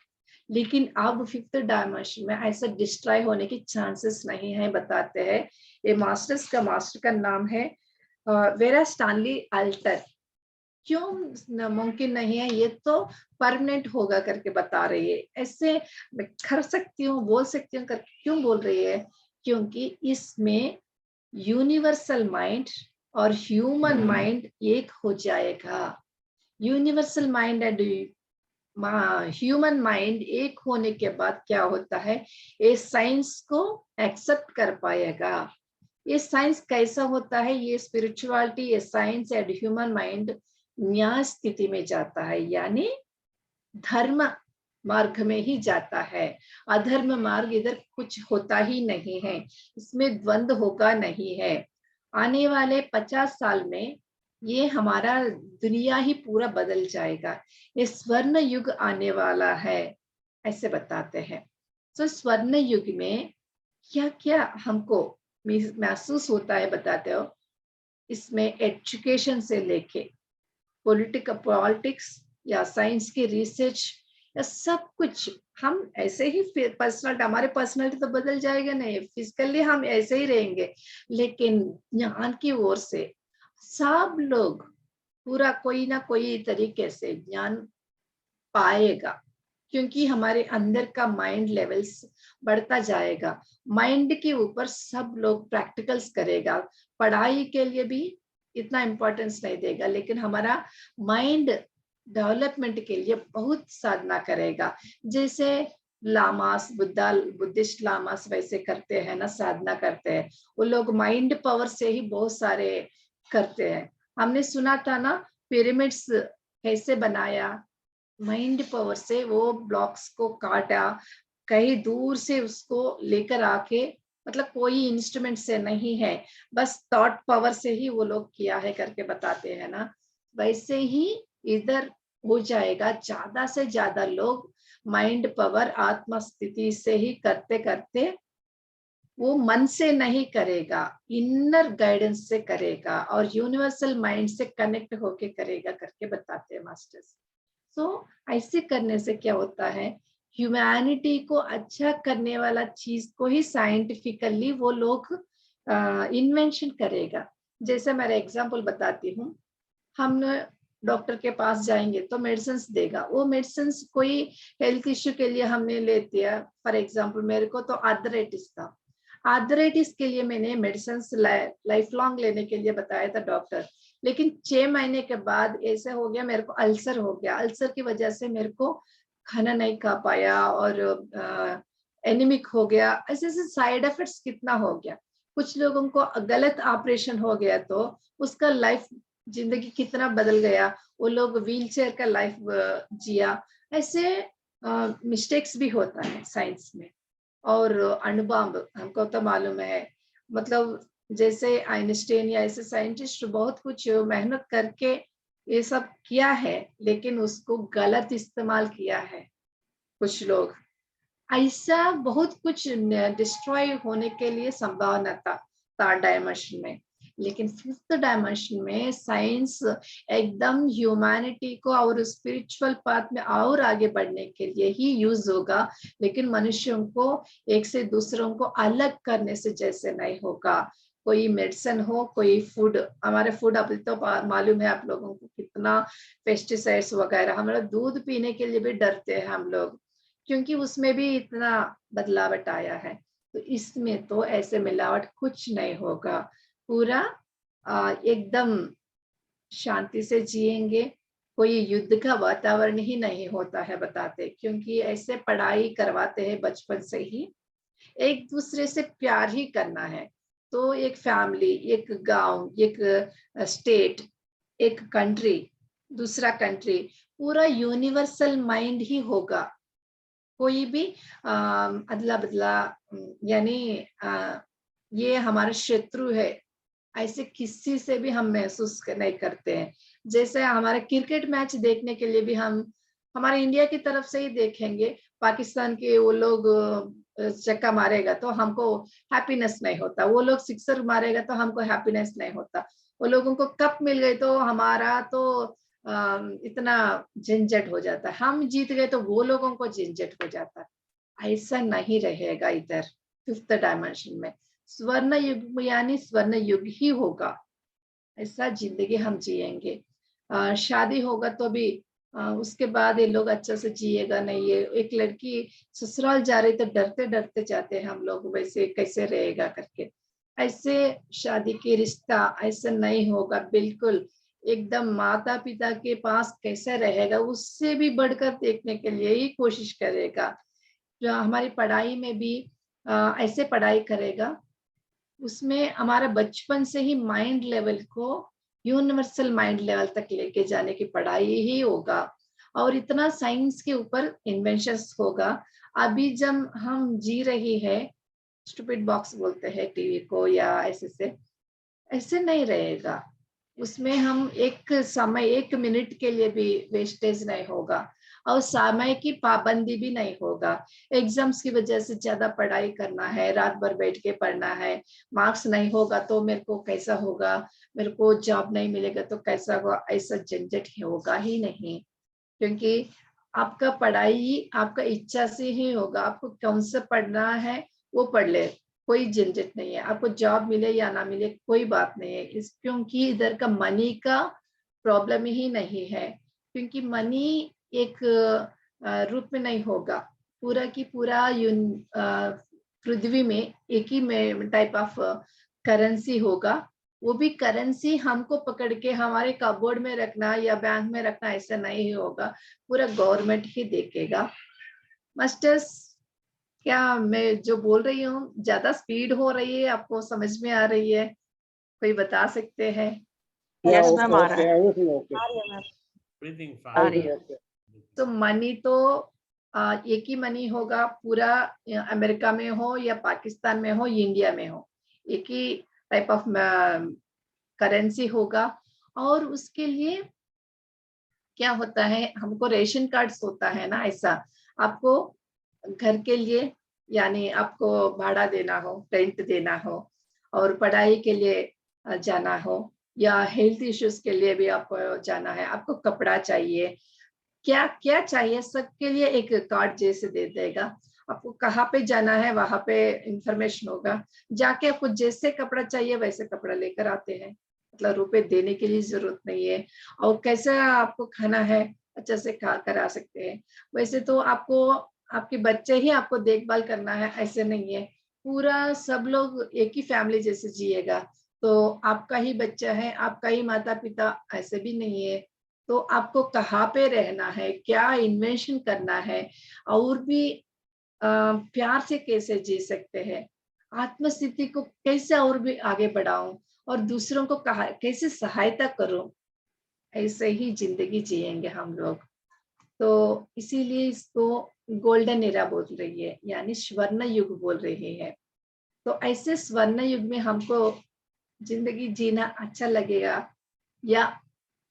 लेकिन अब 5th डायमेंशन में ऐसा डिस्ट्रॉय होने की चांसेस नहीं है, बताते हैं। ये मास्टर का नाम है वेरा स्टैनली अल्टर। क्यों मुमकिन नहीं है, ये तो परमानेंट होगा करके बता रही है। ऐसे मैं कर सकती हूँ बोल सकती हूँ करके क्यों बोल रही है, क्योंकि इसमें यूनिवर्सल माइंड और ह्यूमन माइंड एक हो जाएगा। Universal mind and human mind एक होने के बाद क्या होता है, ये साइंस को एक्सेप्ट कर पाएगा। ये साइंस कैसा होता है, ये स्पिरिचुअलिटी ये साइंस एंड ह्यूमन माइंड न्याय स्थिति में जाता है, यानी धर्म मार्ग में ही जाता है। अधर्म मार्ग इधर कुछ होता ही नहीं है, इसमें द्वंद्व होगा नहीं है। आने वाले 50 साल में ये हमारा दुनिया ही पूरा बदल जाएगा, ये स्वर्ण युग आने वाला है, ऐसे बताते हैं। तो स्वर्ण युग में क्या क्या हमको महसूस होता है बताते हो। इसमें एजुकेशन से लेके पॉलिटिक्स या साइंस की रिसर्च या सब कुछ, हम ऐसे ही हमारे पर्सनालिटी तो बदल जाएगा नहीं, फिजिकली हम ऐसे ही रहेंगे, लेकिन ज्ञान की ओर से सब लोग पूरा कोई ना कोई तरीके से ज्ञान पाएगा, क्योंकि हमारे अंदर का माइंड लेवल्स बढ़ता जाएगा। माइंड के ऊपर सब लोग प्रैक्टिकल्स करेगा, पढ़ाई के लिए भी इतना इम्पोर्टेंस नहीं देगा, लेकिन हमारा माइंड डेवलपमेंट के लिए बहुत साधना करेगा। जैसे लामास, बुद्धिस्ट लामास वैसे करते हैं ना, साधना करते हैं, वो लोग माइंड पावर से ही बहुत सारे करते हैं। हमने सुना था ना, पिरामिड्स कैसे बनाया, माइंड पावर से वो ब्लॉक्स को काटा, कहीं दूर से उसको लेकर आके, मतलब कोई इंस्ट्रूमेंट से नहीं है, बस थॉट पावर से ही वो लोग किया है करके बताते हैं ना। वैसे ही इधर हो जाएगा, ज्यादा से ज्यादा लोग माइंड पावर आत्मा स्थिति से ही करते करते, वो मन से नहीं करेगा, इनर गाइडेंस से करेगा और यूनिवर्सल माइंड से कनेक्ट होके करेगा करके बताते हैं मास्टर्स। तो ऐसे करने से क्या होता है, ह्यूमैनिटी को अच्छा करने वाला चीज को ही साइंटिफिकली वो लोग इन्वेंशन करेगा। जैसे मेरा एग्जांपल बताती हूँ, हम डॉक्टर के पास जाएंगे तो मेडिसिन देगा, वो मेडिसिन कोई हेल्थ इश्यू के लिए हमने लेती है। फॉर एग्जांपल मेरे को तो आर्थराइटिस था, आर्थराइटिस के लिए मैंने मेडिसिन लाइफ लॉन्ग लेने के लिए बताया था डॉक्टर, लेकिन 6 महीने के बाद ऐसे हो गया, मेरे को अल्सर हो गया, अल्सर की वजह से मेरे को खाना नहीं खा पाया और एनीमिक हो गया, ऐसे ऐसे साइड इफेक्ट्स कितना हो गया। कुछ लोगों को गलत ऑपरेशन हो गया तो उसका लाइफ जिंदगी कितना बदल गया, वो लोग व्हीलचेयर का लाइफ जिया। ऐसे मिस्टेक्स भी होता है साइंस में। और अणुबॉम्ब हमको तो मालूम है, मतलब जैसे आइंस्टाइन या ऐसे साइंटिस्ट बहुत कुछ मेहनत करके ये सब किया है, लेकिन उसको गलत इस्तेमाल किया है कुछ लोग। ऐसा बहुत कुछ डिस्ट्रॉय होने के लिए संभावना था थर्ड डायमेंशन में, लेकिन फिफ्थ डायमेंशन में साइंस एकदम ह्यूमैनिटी को और स्पिरिचुअल पाथ में और आगे बढ़ने के लिए ही यूज होगा, लेकिन मनुष्यों को एक से दूसरों को अलग करने से जैसे नहीं होगा। कोई मेडिसिन हो, कोई फूड, हमारे फूड अभी तो मालूम है आप लोगों को कितना पेस्टिसाइड्स वगैरह, हमारा दूध पीने के लिए भी डरते हैं हम लोग, क्योंकि उसमें भी इतना बदलावट आया है। तो इसमें तो ऐसे मिलावट कुछ नहीं होगा, पूरा एकदम शांति से जिएंगे, कोई युद्ध का वातावरण ही नहीं होता है बताते, क्योंकि ऐसे पढ़ाई करवाते हैं बचपन से ही, एक दूसरे से प्यार ही करना है। तो एक फैमिली, एक गांव, एक स्टेट, एक कंट्री, दूसरा कंट्री, पूरा यूनिवर्सल माइंड ही होगा। कोई भी अदला बदला, यानी ये हमारा शत्रु है ऐसे किसी से भी हम महसूस नहीं करते हैं। जैसे हमारे क्रिकेट मैच देखने के लिए भी हम हमारे इंडिया की तरफ से ही देखेंगे, पाकिस्तान के वो लोग चक्का मारेगा तो हमको हैप्पीनेस नहीं होता, वो लोग सिक्सर मारेगा तो हमको हैप्पीनेस नहीं होता, वो लोगों को कप मिल गई तो हमारा तो इतना झंझट हो जाता है, हम जीत गए तो वो लोगों को झंझट हो जाता है। ऐसा नहीं रहेगा इधर फिफ्थ डायमेंशन में, स्वर्ण युग यानी स्वर्ण युग ही होगा, ऐसा जिंदगी हम जिएंगे। शादी होगा तो भी उसके बाद ये लोग अच्छा से जिएगा नहीं। ये एक लड़की ससुराल जा रही तो डरते डरते जाते हैं हम लोग, वैसे कैसे रहेगा करके। ऐसे शादी की रिश्ता ऐसा नहीं होगा बिल्कुल, एकदम माता पिता के पास कैसे रहेगा उससे भी बढ़कर देखने के लिए ही कोशिश करेगा। जो हमारी पढ़ाई में भी ऐसे पढ़ाई करेगा, उसमें हमारा बचपन से ही माइंड लेवल को यूनिवर्सल माइंड लेवल तक लेके जाने की पढ़ाई ही होगा। और इतना साइंस के ऊपर इन्वेंशंस होगा। अभी जब हम जी रही है, स्टूपिड बॉक्स बोलते हैं टीवी को, या ऐसे नहीं रहेगा। उसमें हम एक समय, 1 मिनट के लिए भी वेस्टेज नहीं होगा, और समय की पाबंदी भी नहीं होगा। एग्जाम्स की वजह से ज्यादा पढ़ाई करना है, रात भर बैठ के पढ़ना है, मार्क्स नहीं होगा तो मेरे को कैसा होगा, मेरे को जॉब नहीं मिलेगा तो कैसा होगा, ऐसा झंझट होगा ही नहीं। क्योंकि आपका पढ़ाई आपका इच्छा से ही होगा, आपको कौन सा पढ़ना है वो पढ़ ले, कोई झंझट नहीं है। आपको जॉब मिले या ना मिले कोई बात नहीं है, क्योंकि इधर का मनी का प्रॉब्लम ही नहीं है। क्योंकि मनी एक रूप में नहीं होगा, पूरा की पूरा पृथ्वी में एक ही में टाइप ऑफ करेंसी होगा। वो भी करेंसी हमको पकड़ के हमारे कबोर्ड में रखना या बैंक में रखना ऐसा नहीं होगा, पूरा गवर्नमेंट ही देखेगा। मास्टर्स, क्या मैं जो बोल रही हूँ ज्यादा स्पीड हो रही है, आपको समझ में आ रही है? कोई बता सकते हैं? यस मैम, आ रहा है। आ रही है मैम। आ रही है। तो मनी तो एक ही मनी होगा, पूरा अमेरिका में हो या पाकिस्तान में हो, इंडिया में हो, एक ही टाइप ऑफ करेंसी होगा। और उसके लिए क्या होता है, हमको रेशन कार्ड्स होता है ना, ऐसा आपको घर के लिए, यानी आपको भाड़ा देना हो, रेंट देना हो, और पढ़ाई के लिए जाना हो, या हेल्थ इश्यूज के लिए भी आपको जाना है, आपको कपड़ा चाहिए, क्या क्या चाहिए, सबके लिए एक कार्ड जैसे दे देगा। आपको कहाँ पे जाना है वहां पे इंफॉर्मेशन होगा, जाके आपको जैसे कपड़ा चाहिए वैसे कपड़ा लेकर आते हैं, मतलब रुपए देने के लिए जरूरत नहीं है। और कैसा आपको खाना है अच्छा से खा कर आ सकते हैं। वैसे तो आपको आपके बच्चे ही आपको देखभाल करना है ऐसे नहीं है, पूरा सब लोग एक ही फैमिली जैसे जिएगा। तो आपका ही बच्चा है, आपका ही माता पिता, ऐसे भी नहीं है। तो आपको कहाँ पे रहना है, क्या इन्वेंशन करना है, और भी प्यार से कैसे जी सकते हैं, आत्मस्थिति को कैसे और भी आगे बढ़ाऊं, और दूसरों को कैसे सहायता करूं, ऐसे ही जिंदगी जिएंगे हम लोग। तो इसीलिए इसको गोल्डन एरा बोल रही है, यानी स्वर्ण युग बोल रही है। तो ऐसे स्वर्ण युग में हमको जिंदगी जीना अच्छा लगेगा, या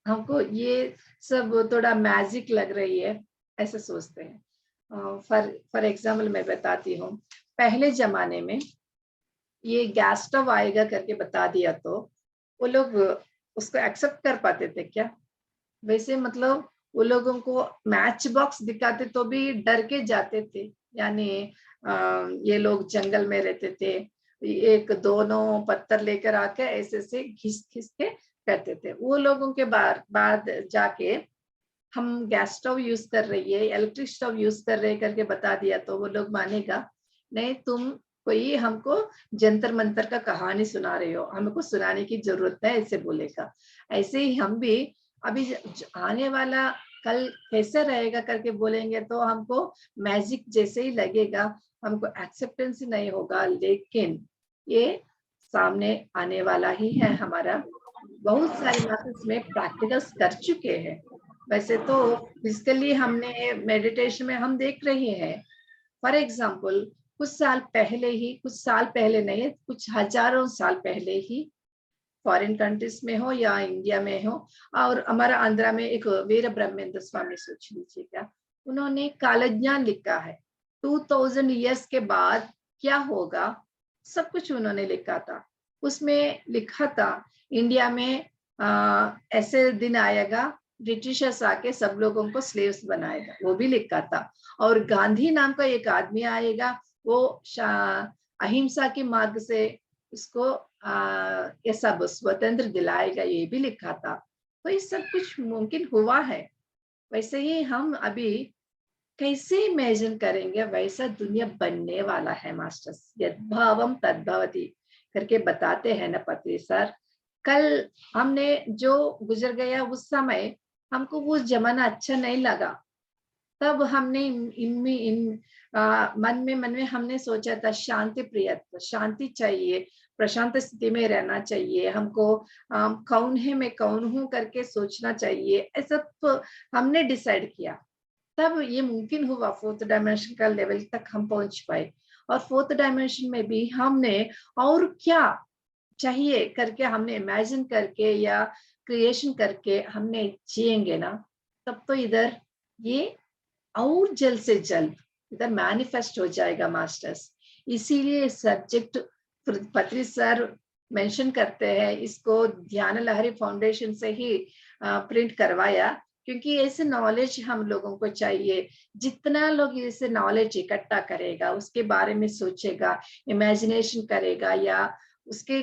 हमको ये सब थोड़ा मैजिक लग रही है, ऐसे सोचते हैं। फॉर एग्जाम्पल मैं बताती हूँ, पहले जमाने में ये गैस स्टव आएगा करके बता दिया तो वो लोग उसको एक्सेप्ट कर पाते थे क्या? वैसे मतलब वो लोगों को मैच बॉक्स दिखाते तो भी डर के जाते थे, यानी ये लोग जंगल में रहते थे, एक दोनों पत्थर लेकर आके ऐसे से घिस घिस के करते थे। वो लोगों के बाद जाके हम गैस स्टव यूज कर रही है, इलेक्ट्रिक स्टव यूज कर रहे करके बता दिया तो वो लोग मानेगा नहीं, तुम कोई हमको जंतर मंतर का कहानी सुना रहे हो, हमको सुनाने की जरूरत है, ऐसे बोलेगा। ऐसे ही हम भी अभी आने वाला कल कैसे रहेगा करके बोलेंगे तो हमको मैजिक जैसे ही लगेगा, हमको एक्सेप्टेंस ही नहीं होगा। लेकिन ये सामने आने वाला ही है हमारा, बहुत सारे मास्टर्स में प्रैक्टिकल्स कर चुके हैं। वैसे तो फिजिकली हमने मेडिटेशन में हम देख रहे हैं, फॉर एग्जाम्पल कुछ साल पहले नहीं, कुछ हजारों साल पहले ही फॉरेन कंट्रीज में हो या इंडिया में हो, और हमारा आंध्रा में एक वीर ब्रह्मेंद्र स्वामी, सोच लीजिएगा, उन्होंने कालज्ञान लिखा है। 2000 ईयर्स के बाद क्या होगा सब कुछ उन्होंने लिखा था। उसमें लिखा था इंडिया में ऐसे दिन आएगा ब्रिटिशर्स आके सब लोगों को स्लेव्स बनाएगा, वो भी लिखा था। और गांधी नाम का एक आदमी आएगा, वो अहिंसा के मार्ग से उसको ये सब स्वतंत्र दिलाएगा, ये भी लिखा था। तो ये सब कुछ मुमकिन हुआ है। वैसे ही हम अभी कैसे इमेजिन करेंगे वैसा दुनिया बनने वाला है मास्टर्स। यद्भावम तद्भवति करके बताते हैं ना पत्री सर। कल हमने जो गुजर गया उस समय हमको वो जमाना अच्छा नहीं लगा, तब हमने मन में हमने सोचा था शांति प्रिय, शांति चाहिए, प्रशांत स्थिति में रहना चाहिए, हमको कौन है मैं कौन हूँ करके सोचना चाहिए, ऐसा तो हमने डिसाइड किया। तब ये मुमकिन हुआ, फोर्थ डायमेंशन का लेवल तक हम पहुंच पाए। और फोर्थ डायमेंशन में भी हमने और क्या चाहिए करके हमने इमेजिन करके या क्रिएशन करके हमने जिएंगे ना, तब तो इधर ये और जल्द से जल्द इधर मैनिफेस्ट हो जाएगा मास्टर्स। इसीलिए सब्जेक्ट पत्री सर मेंशन करते हैं, इसको ध्यान लहरी फाउंडेशन से ही प्रिंट करवाया, क्योंकि ऐसे नॉलेज हम लोगों को चाहिए। जितना लोग ऐसे नॉलेज इकट्ठा करेगा, उसके बारे में सोचेगा, इमेजिनेशन करेगा या उसके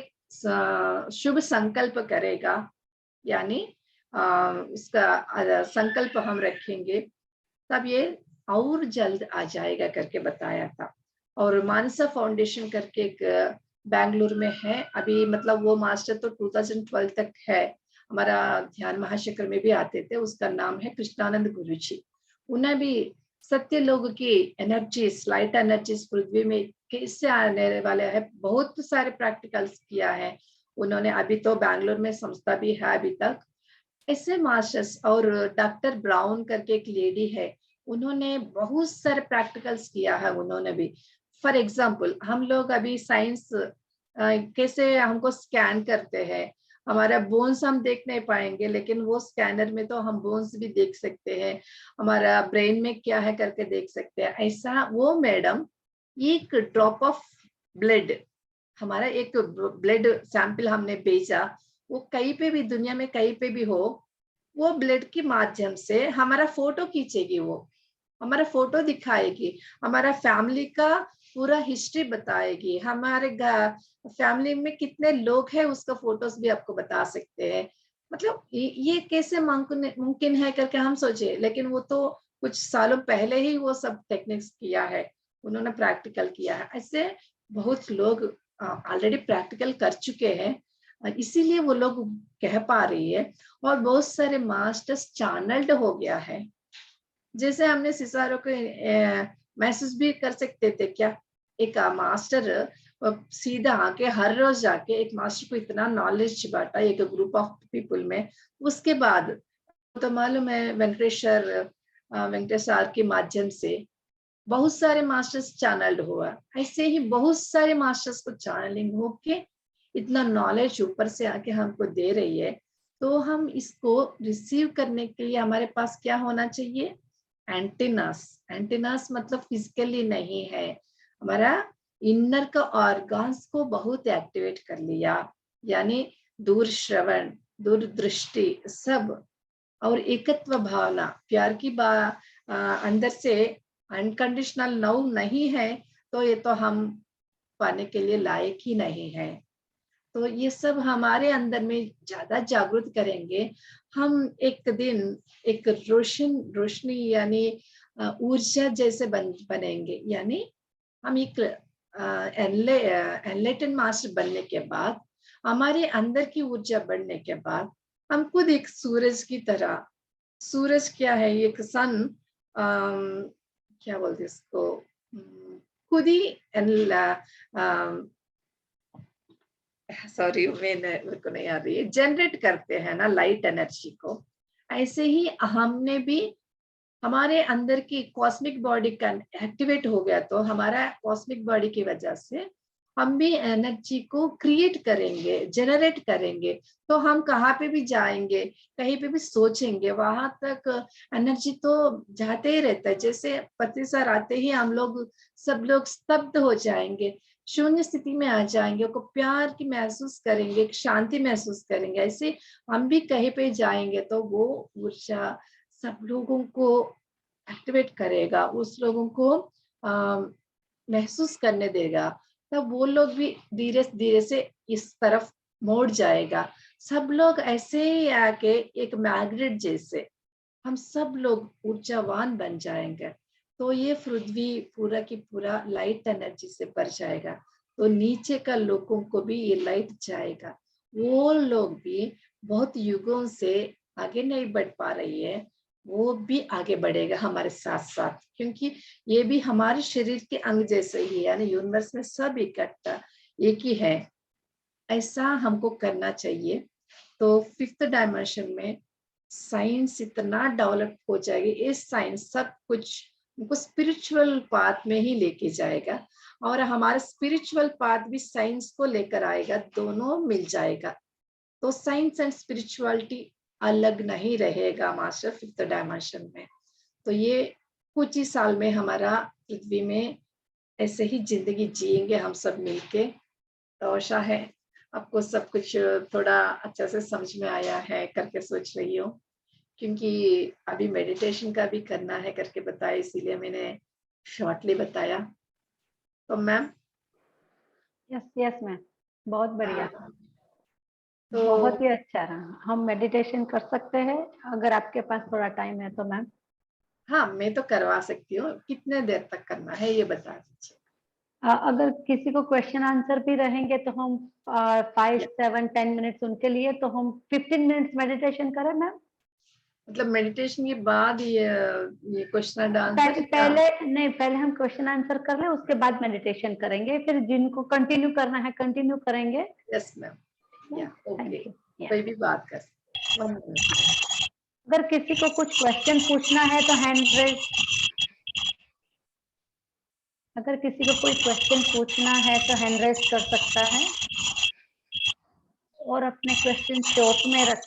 शुभ संकल्प करेगा, यानी उसका संकल्प हम रखेंगे, तब ये और जल्द आ जाएगा करके बताया था। और मानसा फाउंडेशन करके एक बेंगलुरु में है अभी, मतलब वो मास्टर तो 2012 तक है, हमारा ध्यान महाशिखर में भी आते थे, उसका नाम है कृष्णानंद गुरु जी। उन्हें भी सत्य लोग की एनर्जीज, लाइट एनर्जीज पृथ्वी में कैसे आने वाले है, बहुत सारे प्रैक्टिकल्स किया है उन्होंने। अभी तो बेंगलुरु में संस्था भी है अभी तक ऐसे मास्टर्स। और डॉक्टर ब्राउन करके एक लेडी है, उन्होंने बहुत सारे प्रैक्टिकल्स किया है उन्होंने भी। फॉर एग्जाम्पल हम लोग अभी साइंस कैसे हमको स्कैन करते हैं, हमारा बोन्स हम देख नहीं पाएंगे, लेकिन वो स्कैनर में तो हम बोन्स भी देख सकते हैं, हमारा ब्रेन में क्या है करके देख सकते हैं। ऐसा वो मैडम एक ड्रॉप ऑफ ब्लड, हमारा एक ब्लड सैंपल हमने भेजा, वो कहीं पे भी दुनिया में कहीं पे भी हो, वो ब्लड के माध्यम से हमारा फोटो खींचेगी, वो हमारा फोटो दिखाएगी, हमारा फैमिली का पूरा हिस्ट्री बताएगी, हमारे फैमिली में कितने लोग हैं उसका फोटोज भी आपको बता सकते हैं। मतलब ये कैसे मुमकिन है करके हम सोचे, लेकिन वो तो कुछ सालों पहले ही वो सब टेक्निक्स किया है, उन्होंने प्रैक्टिकल किया है। ऐसे बहुत लोग ऑलरेडी प्रैक्टिकल कर चुके हैं, इसीलिए वो लोग कह पा रही है। और बहुत सारे मास्टर्स चैनल्ड हो गया है, जैसे हमने सिसारो को महसूस भी कर सकते थे क्या, एक मास्टर सीधा आके हर रोज जाके एक मास्टर को इतना नॉलेज बांटा एक ग्रुप ऑफ पीपल में। उसके बाद तो मालूम है वेंकटेश सर के माध्यम से बहुत सारे मास्टर्स चैनल्ड हुआ, ऐसे ही बहुत सारे मास्टर्स को चैनलिंग होके इतना नॉलेज ऊपर से आके हमको दे रही है। तो हम इसको रिसीव करने के लिए हमारे पास क्या होना चाहिए, एंटीनास। एंटीनास मतलब फिजिकली नहीं है, हमारा इनर का ऑर्गन्स को बहुत एक्टिवेट कर लिया, यानी दूर श्रवण, दूरदृष्टि सब, और एकत्व भावना, प्यार की अंदर से अनकंडीशनल लव नहीं है तो ये तो हम पाने के लिए लायक ही नहीं है। तो ये सब हमारे अंदर में ज्यादा जागृत करेंगे, हम एक दिन एक रोशनी यानी ऊर्जा जैसे बनेंगे। यानी हम एक एनलाइटन मास्टर बनने के बाद, हमारे अंदर की ऊर्जा बढ़ने के बाद, हम खुद एक सूरज की तरह, सूरज क्या है, एक सन, क्या बोलते इसको, खुद ही सॉरी मेरे को नहीं आ रही है, जनरेट करते हैं ना लाइट एनर्जी को। ऐसे ही हमने भी हमारे अंदर की कॉस्मिक बॉडी का एक्टिवेट हो गया, तो हमारा कॉस्मिक बॉडी की वजह से हम भी एनर्जी को क्रिएट करेंगे, जनरेट करेंगे। तो हम कहाँ पे भी जाएंगे, कहीं पे भी सोचेंगे, वहां तक एनर्जी तो जाते ही रहता है। जैसे पति सर आते ही हम लोग सब लोग स्तब्ध हो जाएंगे, शून्य स्थिति में आ जाएंगे, को प्यार की महसूस करेंगे, शांति महसूस करेंगे। ऐसे हम भी कहीं पे जाएंगे तो वो ऊर्जा सब लोगों को एक्टिवेट करेगा, उस लोगों को महसूस करने देगा, तब वो लोग भी धीरे धीरे से इस तरफ मोड़ जाएगा। सब लोग ऐसे ही आके एक मैग्नेट जैसे हम सब लोग ऊर्जावान बन जाएंगे। तो ये पृथ्वी पूरा की पूरा लाइट एनर्जी से भर जाएगा, तो नीचे का लोगों को भी ये लाइट जाएगा। वो लोग भी बहुत युगों से आगे नहीं बढ़ पा रही है, वो भी आगे बढ़ेगा हमारे साथ साथ, क्योंकि ये भी हमारे शरीर के अंग जैसे ही है, यानी यूनिवर्स में सब इकट्ठा एक ही है। ऐसा हमको करना चाहिए। तो 5th डायमेंशन में साइंस इतना डेवलप हो जाएगी, इस साइंस सब कुछ हमको स्पिरिचुअल पाथ में ही लेके जाएगा, और हमारा स्पिरिचुअल पाथ भी साइंस को लेकर आएगा, दोनों मिल जाएगा। तो साइंस एंड स्पिरिचुअलिटी अलग नहीं रहेगा मास्टर 5th डायमेंशन में। तो ये कुछ ही साल में हमारा पृथ्वी में ऐसे ही जिंदगी जिएंगे हम सब मिलके। तो आशा है आपको सब कुछ थोड़ा अच्छा से समझ में आया है करके सोच रही हूँ, क्योंकि अभी मेडिटेशन का भी करना है करके बताया, इसीलिए मैंने शॉर्टली बताया। तो मैम यस यस मैम, बहुत बढ़िया, तो बहुत ही अच्छा रहा। हम मेडिटेशन कर सकते हैं अगर आपके पास थोड़ा टाइम है तो मैम। हाँ, मैं तो करवा सकती हूँ। कितने देर तक करना है ये बता दीजिए। अगर किसी को क्वेश्चन आंसर भी रहेंगे तो हम 5, 7, 10 मिनट्स उनके लिए, तो हम 15 मिनट्स मेडिटेशन करें मैम। मतलब मेडिटेशन के बाद ये क्वेश्चन एंड आंसर? पहले नहीं, पहले हम क्वेश्चन आंसर कर ले, उसके बाद मेडिटेशन करेंगे, फिर जिनको कंटिन्यू करना है कंटिन्यू करेंगे। यस मैम, या ओके, थैंक यू। कोई भी बात कर। अगर किसी को कुछ क्वेश्चन पूछना है तो हैंड रेज, अगर किसी को कोई क्वेश्चन पूछना है तो हैंड रेज कर सकता है, और अपने क्वेश्चन चौक में रख।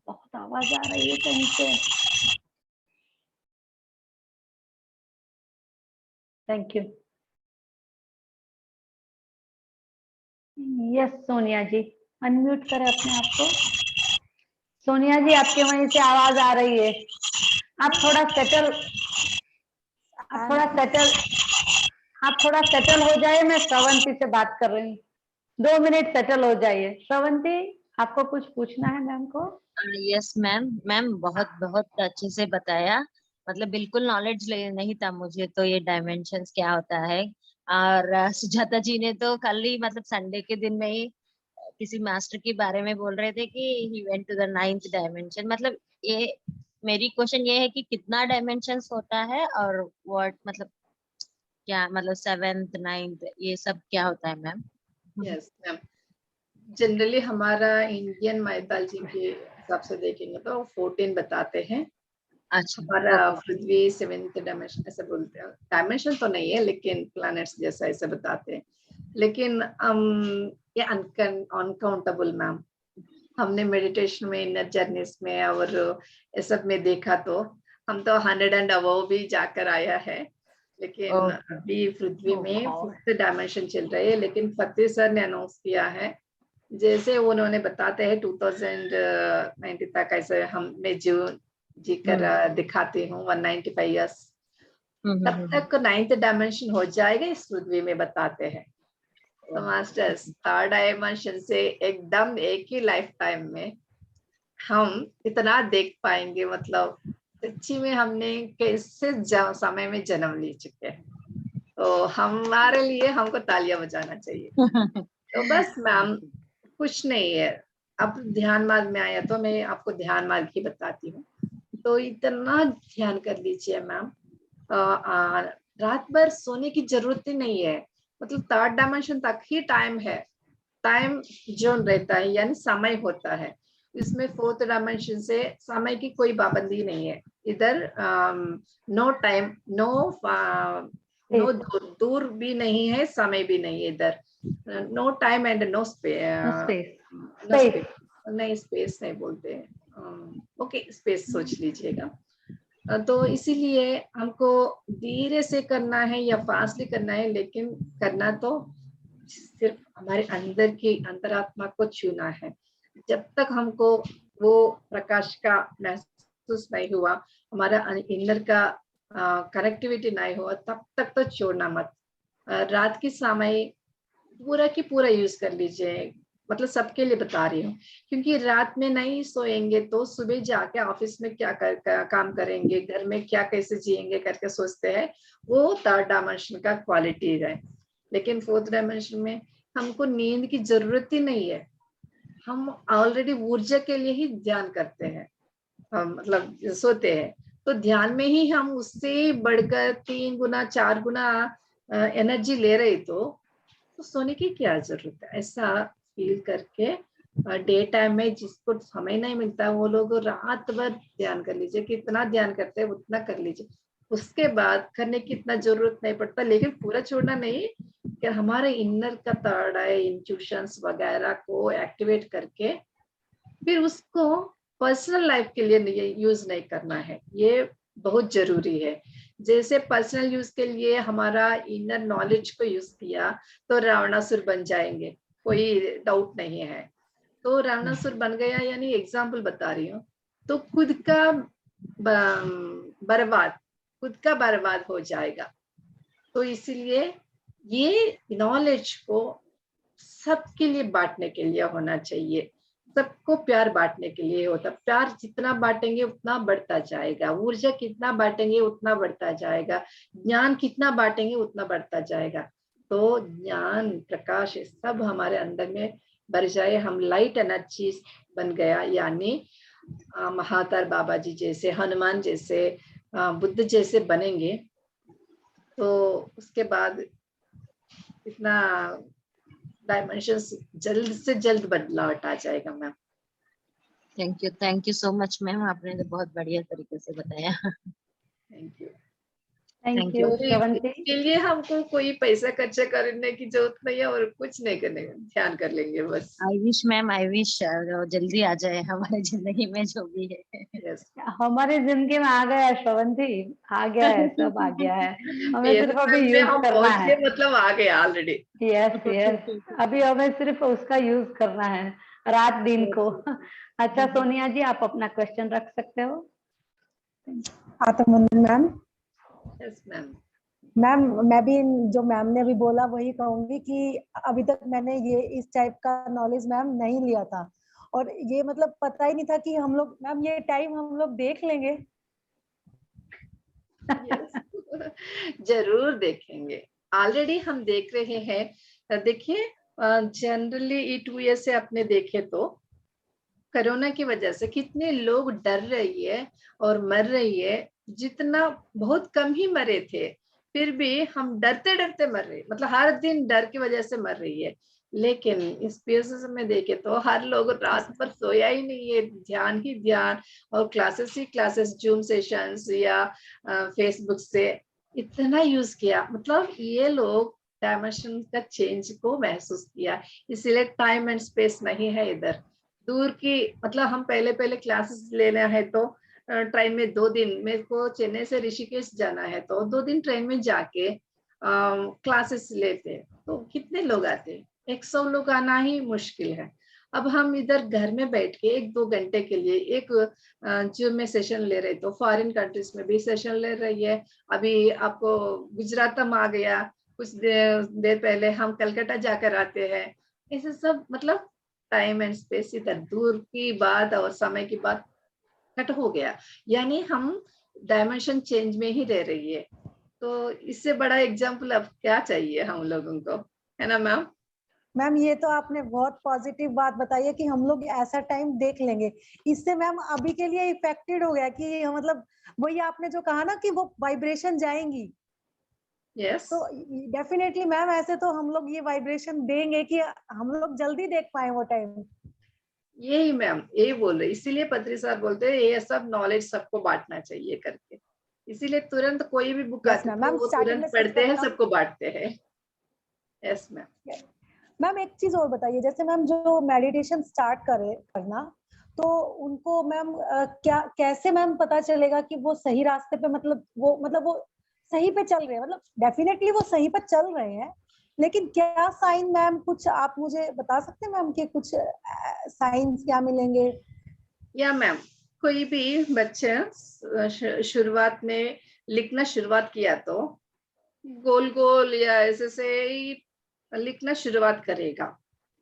बहुत आवाज आ रही है कहीं से। Thank you. Yes Sonia ji, unmute करें अपने आप को। सोनिया जी, आपके वहीं से आवाज आ रही है, आप थोड़ा सेटल, आप थोड़ा सेटल हो जाए। मैं श्रवंती से बात कर रही हूँ, 2 मिनट सेटल हो जाइए। श्रवंती, आपको कुछ पूछना है मैम को? यस मैम, मैम बहुत बहुत अच्छे से बताया, मतलब बिल्कुल नॉलेज नहीं था मुझे तो ये डायमेंशंस क्या होता है। और सुजाता जी ने तो कल ही मतलब संडे के दिन में ही किसी मास्टर के बारे में बोल रहे थे कि he went to the 9th dimension. मतलब ये मेरी क्वेश्चन ये है कि कितना डायमेंशंस होता है, और व्हाट मतलब क्या मतलब 7th 9th ये सब क्या होता है मैम? यस मैम, जनरली हमारा इंडियन माइथोलॉजी के हिसाब से देखेंगे तो 14 बताते हैं। अच्छा, हमारा पृथ्वी 7th डायमेंशन ऐसे बोलते हैं। डायमेंशन तो नहीं है लेकिन प्लैनेट्स जैसा ऐसे बताते हैं। लेकिन ये अनकाउंटेबल मैम, हमने मेडिटेशन में, इनर जर्नीज में और ये सब में देखा तो हम तो 100 एंड अबव भी जाकर आया है। लेकिन अभी पृथ्वी में 5th डायमेंशन चल रही है। लेकिन फतेह सर ने अनाउंस किया है, जैसे उन्होंने बताते हैं 2090 तक ऐसे हमने जी कर दिखाती हूँ 195 ईयर्स तब तक 9th डायमेंशन हो जाएगा इस पृथ्वी में बताते हैं। तो मास्टर्स 3rd डायमेंशन से एकदम एक ही लाइफ टाइम में हम इतना देख पाएंगे, मतलब सच्ची में हमने कैसे समय में जन्म ले चुके हैं। तो हमारे लिए हमको तालियां बजाना चाहिए। तो बस मैम कुछ नहीं है, अब ध्यान मार्ग में आया तो मैं आपको ध्यान मार्ग ही बताती हूँ। तो इतना ध्यान कर लीजिए मैम, रात भर सोने की जरूरत ही नहीं है। मतलब 3rd डायमेंशन तक ही टाइम है, टाइम जोन रहता है, यानी समय होता है। इसमें 4th डायमेंशन से समय की कोई पाबंदी नहीं है। इधर नो टाइम, नो दूर भी नहीं है, समय भी नहीं है इधर। No time and no space, नहीं स्पेस नहीं बोलते, ओके स्पेस सोच लीजिएगा। तो इसीलिए हमको धीरे से करना है या फास्टली करना है, लेकिन करना तो सिर्फ हमारे अंदर की अंतरात्मा को छूना है। जब तक हमको वो प्रकाश का महसूस नहीं हुआ, हमारा इनर का कनेक्टिविटी नहीं हुआ, तब तक तो छोड़ना मत। रात की समय पूरा की पूरा यूज कर लीजिए, मतलब सबके लिए बता रही हूँ, क्योंकि रात में नहीं सोएंगे तो सुबह जाके ऑफिस में क्या काम करेंगे, घर में क्या कैसे जिएंगे करके सोचते हैं। वो 3rd डायमेंशन का क्वालिटी है। लेकिन 4th डायमेंशन में हमको नींद की जरूरत ही नहीं है, हम ऑलरेडी ऊर्जा के लिए ही ध्यान करते हैं, हम मतलब सोते हैं। तो ध्यान में ही हम उससे बढ़कर 3 गुना 4 गुना एनर्जी ले रहे, तो तो सोने की क्या जरूरत है, ऐसा फील करके डे टाइम में जिसको समय नहीं मिलता वो लोग रात भर ध्यान कर लीजिए, कितना ध्यान करते हैं उतना कर लीजिए, उसके बाद करने की इतना जरूरत नहीं पड़ता। लेकिन पूरा छोड़ना नहीं, कि हमारे इनर का थर्ड आई इंट्यूशंस वगैरह को एक्टिवेट करके फिर उसको पर्सनल लाइफ के लिए यूज नहीं करना है, ये बहुत जरूरी है। जैसे पर्सनल यूज के लिए हमारा इनर नॉलेज को यूज किया तो रावणासुर बन जाएंगे, कोई डाउट नहीं है। तो रावणासुर बन गया, यानी एग्जाम्पल बता रही हूँ, तो खुद का बर्बाद हो जाएगा। तो इसीलिए ये नॉलेज को सबके लिए बांटने के लिए होना चाहिए, सबको प्यार बांटने के लिए होता। प्यार जितना बांटेंगे उतना बढ़ता जाएगा, ऊर्जा कितना बांटेंगे उतना बढ़ता जाएगा, ज्ञान कितना बांटेंगे उतना बढ़ता जाएगा। तो ज्ञान प्रकाश सब हमारे अंदर में भर जाए, हम लाइट एनर्जी बन गया, यानी महातार बाबा जी जैसे, हनुमान जैसे, बुद्ध जैसे बनेंगे, तो उसके बाद इतना डायमेंशंस जल्द से जल्द बदलाव आ जाएगा ma'am. Thank you so much ma'am, आपने तो बहुत बढ़िया तरीके से बताया। Thank you. Thank you Shravanti. इसके लिए हमको कोई पैसा खर्चा करने की जरूरत नहीं है और कुछ नहीं करने, ध्यान कर लेंगे बस। I wish ma'am, I wish जल्दी आ जाए हमारे जिंदगी में जो भी है। यस, हमारी जिंदगी में आ गया है श्रवंती, आ गया है, सब आ गया है, हमें सिर्फ अभी में यूज हम करना पहुंच है। गए, मतलब आ गए ऑलरेडी। यस यस, अभी हमें सिर्फ उसका यूज करना है रात दिन को। अच्छा सोनिया जी, आप अपना क्वेश्चन रख सकते हो। आत्मवंदन मैम। Yes ma'am. मैम मैं भी जो मैम ने अभी बोला वही कहूंगी कि अभी तक मैंने ये इस टाइप का नॉलेज मैम नहीं लिया था, और ये मतलब पता ही नहीं था कि हम लोग मैम ये टाइम हम लोग देख लेंगे। जरूर देखेंगे, ऑलरेडी हम देख रहे हैं। देखिए जनरली ये 2 ईयर से आपने देखे तो कोरोना की वजह से कितने लोग डर रही है और मर रही है, जितना बहुत कम ही मरे थे, फिर भी हम डरते डरते मर रहे, मतलब हर दिन डर की वजह से मर रही है। लेकिन इस पीएसएस में देखे तो हर लोग रात भर सोया ही नहीं है, ध्यान ही ध्यान, और क्लासेस ही क्लासेस, जूम सेशंस या फेसबुक से इतना यूज किया, मतलब ये लोग डायमेंशन का चेंज को महसूस किया। इसलिए टाइम एंड स्पेस नहीं है इधर, दूर की, मतलब हम पहले क्लासेस लेना है तो ट्रेन में 2 दिन, मेरे को चेन्नई से ऋषिकेश जाना है तो 2 दिन ट्रेन में जाके क्लासेस लेते, तो कितने लोग आते, 100 लोग आना ही मुश्किल है। अब हम इधर घर में बैठ के 1-2 घंटे के लिए एक जूम में सेशन ले रहे, तो फॉरेन कंट्रीज में भी सेशन ले रही है। अभी आपको गुजरात में आ गया, कुछ देर पहले हम कलकत्ता जाकर आते हैं। ऐसे सब, मतलब टाइम एंड स्पेस इधर दूर की बात और समय की बात कट हो गया, यानी हम डायमेंशन चेंज में ही रह रही है। तो इससे बड़ा एग्जाम्पल अब क्या चाहिए हम लोगों को, है ना मैम? मैम ये तो आपने बहुत पॉजिटिव बात बताई है कि हम लोग ऐसा टाइम देख लेंगे। इससे मैम अभी के लिए इफेक्टेड हो गया कि मतलब वही आपने जो कहा ना कि वो वाइब्रेशन जाएंगी। यस, तो डेफिनेटली मैम ऐसे तो हम लोग ये वाइब्रेशन देंगे कि हम लोग जल्दी देख पाए वो टाइम। यही मैम, यही बोल रहे, इसीलिए पत्री साहब बोलते हैं ये सब नॉलेज सबको बांटना चाहिए करके, इसीलिए तुरंत कोई भी बुक आती है वो तुरंत पढ़ते हैं, सबको बांटते हैं। Yes ma'am. मैम एक चीज और बताइए, जैसे मैम जो मेडिटेशन स्टार्ट करना, तो उनको मैम क्या कैसे मैम पता चलेगा कि वो सही रास्ते पे, मतलब वो सही पे चल रहे हैं, मतलब डेफिनेटली वो सही पे चल रहे हैं, लेकिन क्या साइन मैम कुछ आप मुझे बता सकते हैं मैम कि कुछ साइंस क्या मिलेंगे? या मैम, कोई भी बच्चे शुरुआत में लिखना शुरुआत किया तो गोल गोल या ऐसे से लिखना शुरुआत करेगा,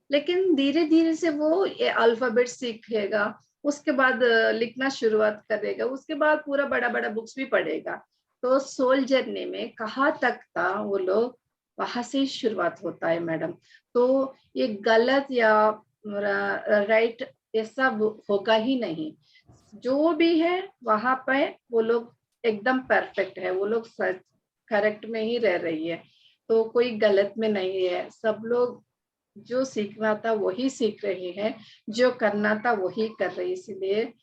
लेकिन धीरे धीरे से वो ये अल्फाबेट सीखेगा, उसके बाद लिखना शुरुआत करेगा, उसके बाद पूरा बड़ा बड़ा बुक्स भी पढ़ेगा। तो सोल जर्नी में कहाँ तक था वो लोग, वहां से ही शुरुआत होता है मैडम। तो ये गलत या राइट ये सब होगा ही नहीं, जो भी है वहां पे वो लोग एकदम परफेक्ट है, वो लोग करेक्ट में ही रह रही है। तो कोई गलत में नहीं है, सब लोग जो सीखना था वही सीख रहे हैं, जो करना था वही कर रहे हैं, इसलिए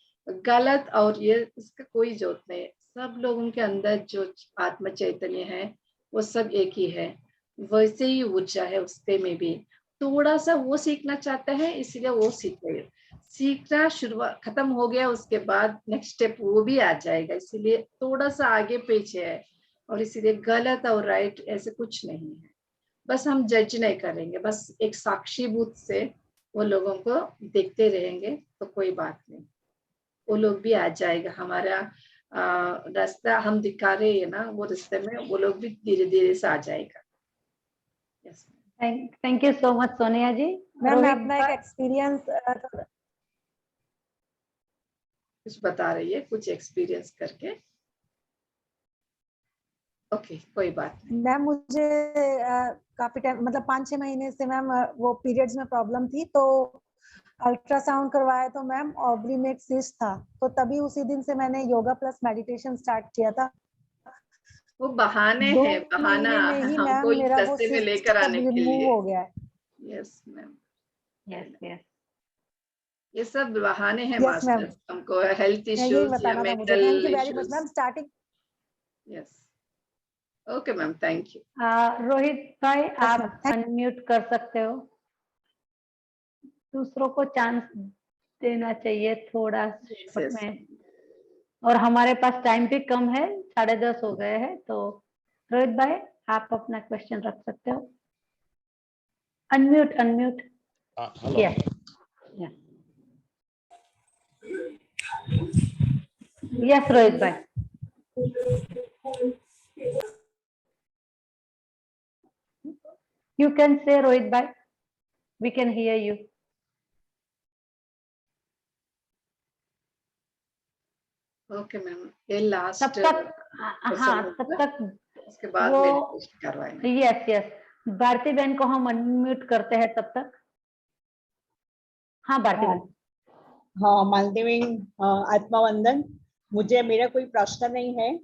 गलत और ये इसका कोई जोत नहीं है। सब लोगों के अंदर जो आत्म चैतन्य है वो सब एक ही है, वैसे ही ऊर्जा है उसके में भी। थोड़ा सा वो सीखना चाहता है इसलिए वो सीख रहे हैं। सीखना शुरुआत खत्म हो गया उसके बाद नेक्स्ट स्टेप वो भी आ जाएगा, इसीलिए थोड़ा सा आगे पीछे है। और इसीलिए गलत और राइट ऐसे कुछ नहीं है, बस हम जज नहीं करेंगे, बस एक साक्षीभूत से वो लोगों को देखते रहेंगे तो कोई बात नहीं, वो लोग भी आ जाएगा। हमारा रास्ता हम दिखा रहे हैं ना, वो रास्ते में वो लोग भी धीरे धीरे से आ जाएगा। Yes, thank you so much Sonia ji. Ma'am मैं रोहित अपना एक भाई, एक्सपीरियंस कुछ बता रही है, कुछ एक्सपीरियंस करके। ओके, कोई बात नहीं। मैम मुझे काफी टाइम मतलब 5-6 महीने से मैम वो पीरियड्स में प्रॉब्लम थी, तो अल्ट्रासाउंड करवाया तो मैम ओवरी में एक सिस्ट था, तो तभी उसी दिन से मैंने योगा प्लस मेडिटेशन स्टार्ट किया था। वो बहाने 2 हैं, बहाना महीने में ही मैम हमको मेरा वो रास्ते में सिस्ट लेकर सब आने के रिमूव लिए। हो गया है। यस मैम, यस यस ये सब बहाने हैं यस मैम, मास्टर, हमको हेल्थ यही इश्यूज या बताना था मुझे। Mental thank you very much issues. Ma'am. Starting yes, okay ma'am, thank you. Rohit भाई आप मैम, अनम्यूट कर सकते हो, दूसरों को चांस देना चाहिए थोड़ा शॉर्ट यस, में, और हमारे पास टाइम भी कम है, 10:30 हो गए हैं। तो रोहित भाई आप अपना क्वेश्चन रख सकते हो। Unmute unmute. Hello. Yes yes Rohit भाई, you can say Rohit bhai, we can hear you. Okay ma'am, ये लास्ट तब तक हाँ तब तक उसके बाद वो मेडिटेशन करवाएंगे। यस यस, भारती बहन को हम अनम्यूट करते हैं तब तक। हाँ भारती हाँ बहन। हाँ, मालती मैम आत्मा वंदन। मुझे मेरा कोई प्रश्न नहीं है,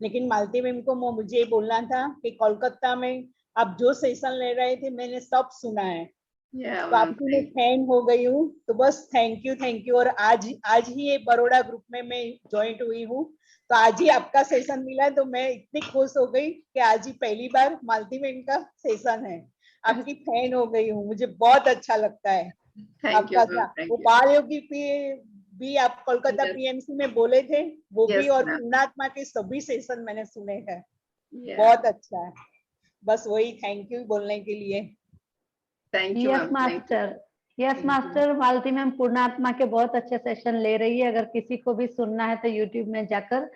लेकिन मालती मैम को मुझे ये बोलना था कि कोलकाता में आप जो सेशन ले रहे थे मैंने सब सुना है, तो आपकी मैं फैन हो गई हूँ, तो बस थैंक यू। और आज ही ये बड़ौदा ग्रुप में मैं ज्वाइंट हुई हूँ, तो आज ही आपका सेशन मिला, तो मैं इतनी खुश हो गई कि आज ही पहली बार मालती मैम का सेशन है। आपकी फैन हो गई हूँ, मुझे बहुत अच्छा लगता है आपका। वो बाल योगी भी आप कोलकाता पीएमसी में बोले थे, वो भी, और पूर्णात्मा के सभी सेशन मैंने सुने हैं, बहुत अच्छा है। बस वही थैंक यू बोलने के लिए। Yes master, yes master. Malti ma'am Purnatma के बहुत अच्छे सेशन ले रही है, अगर किसी को भी सुनना है तो यूट्यूब में जाकर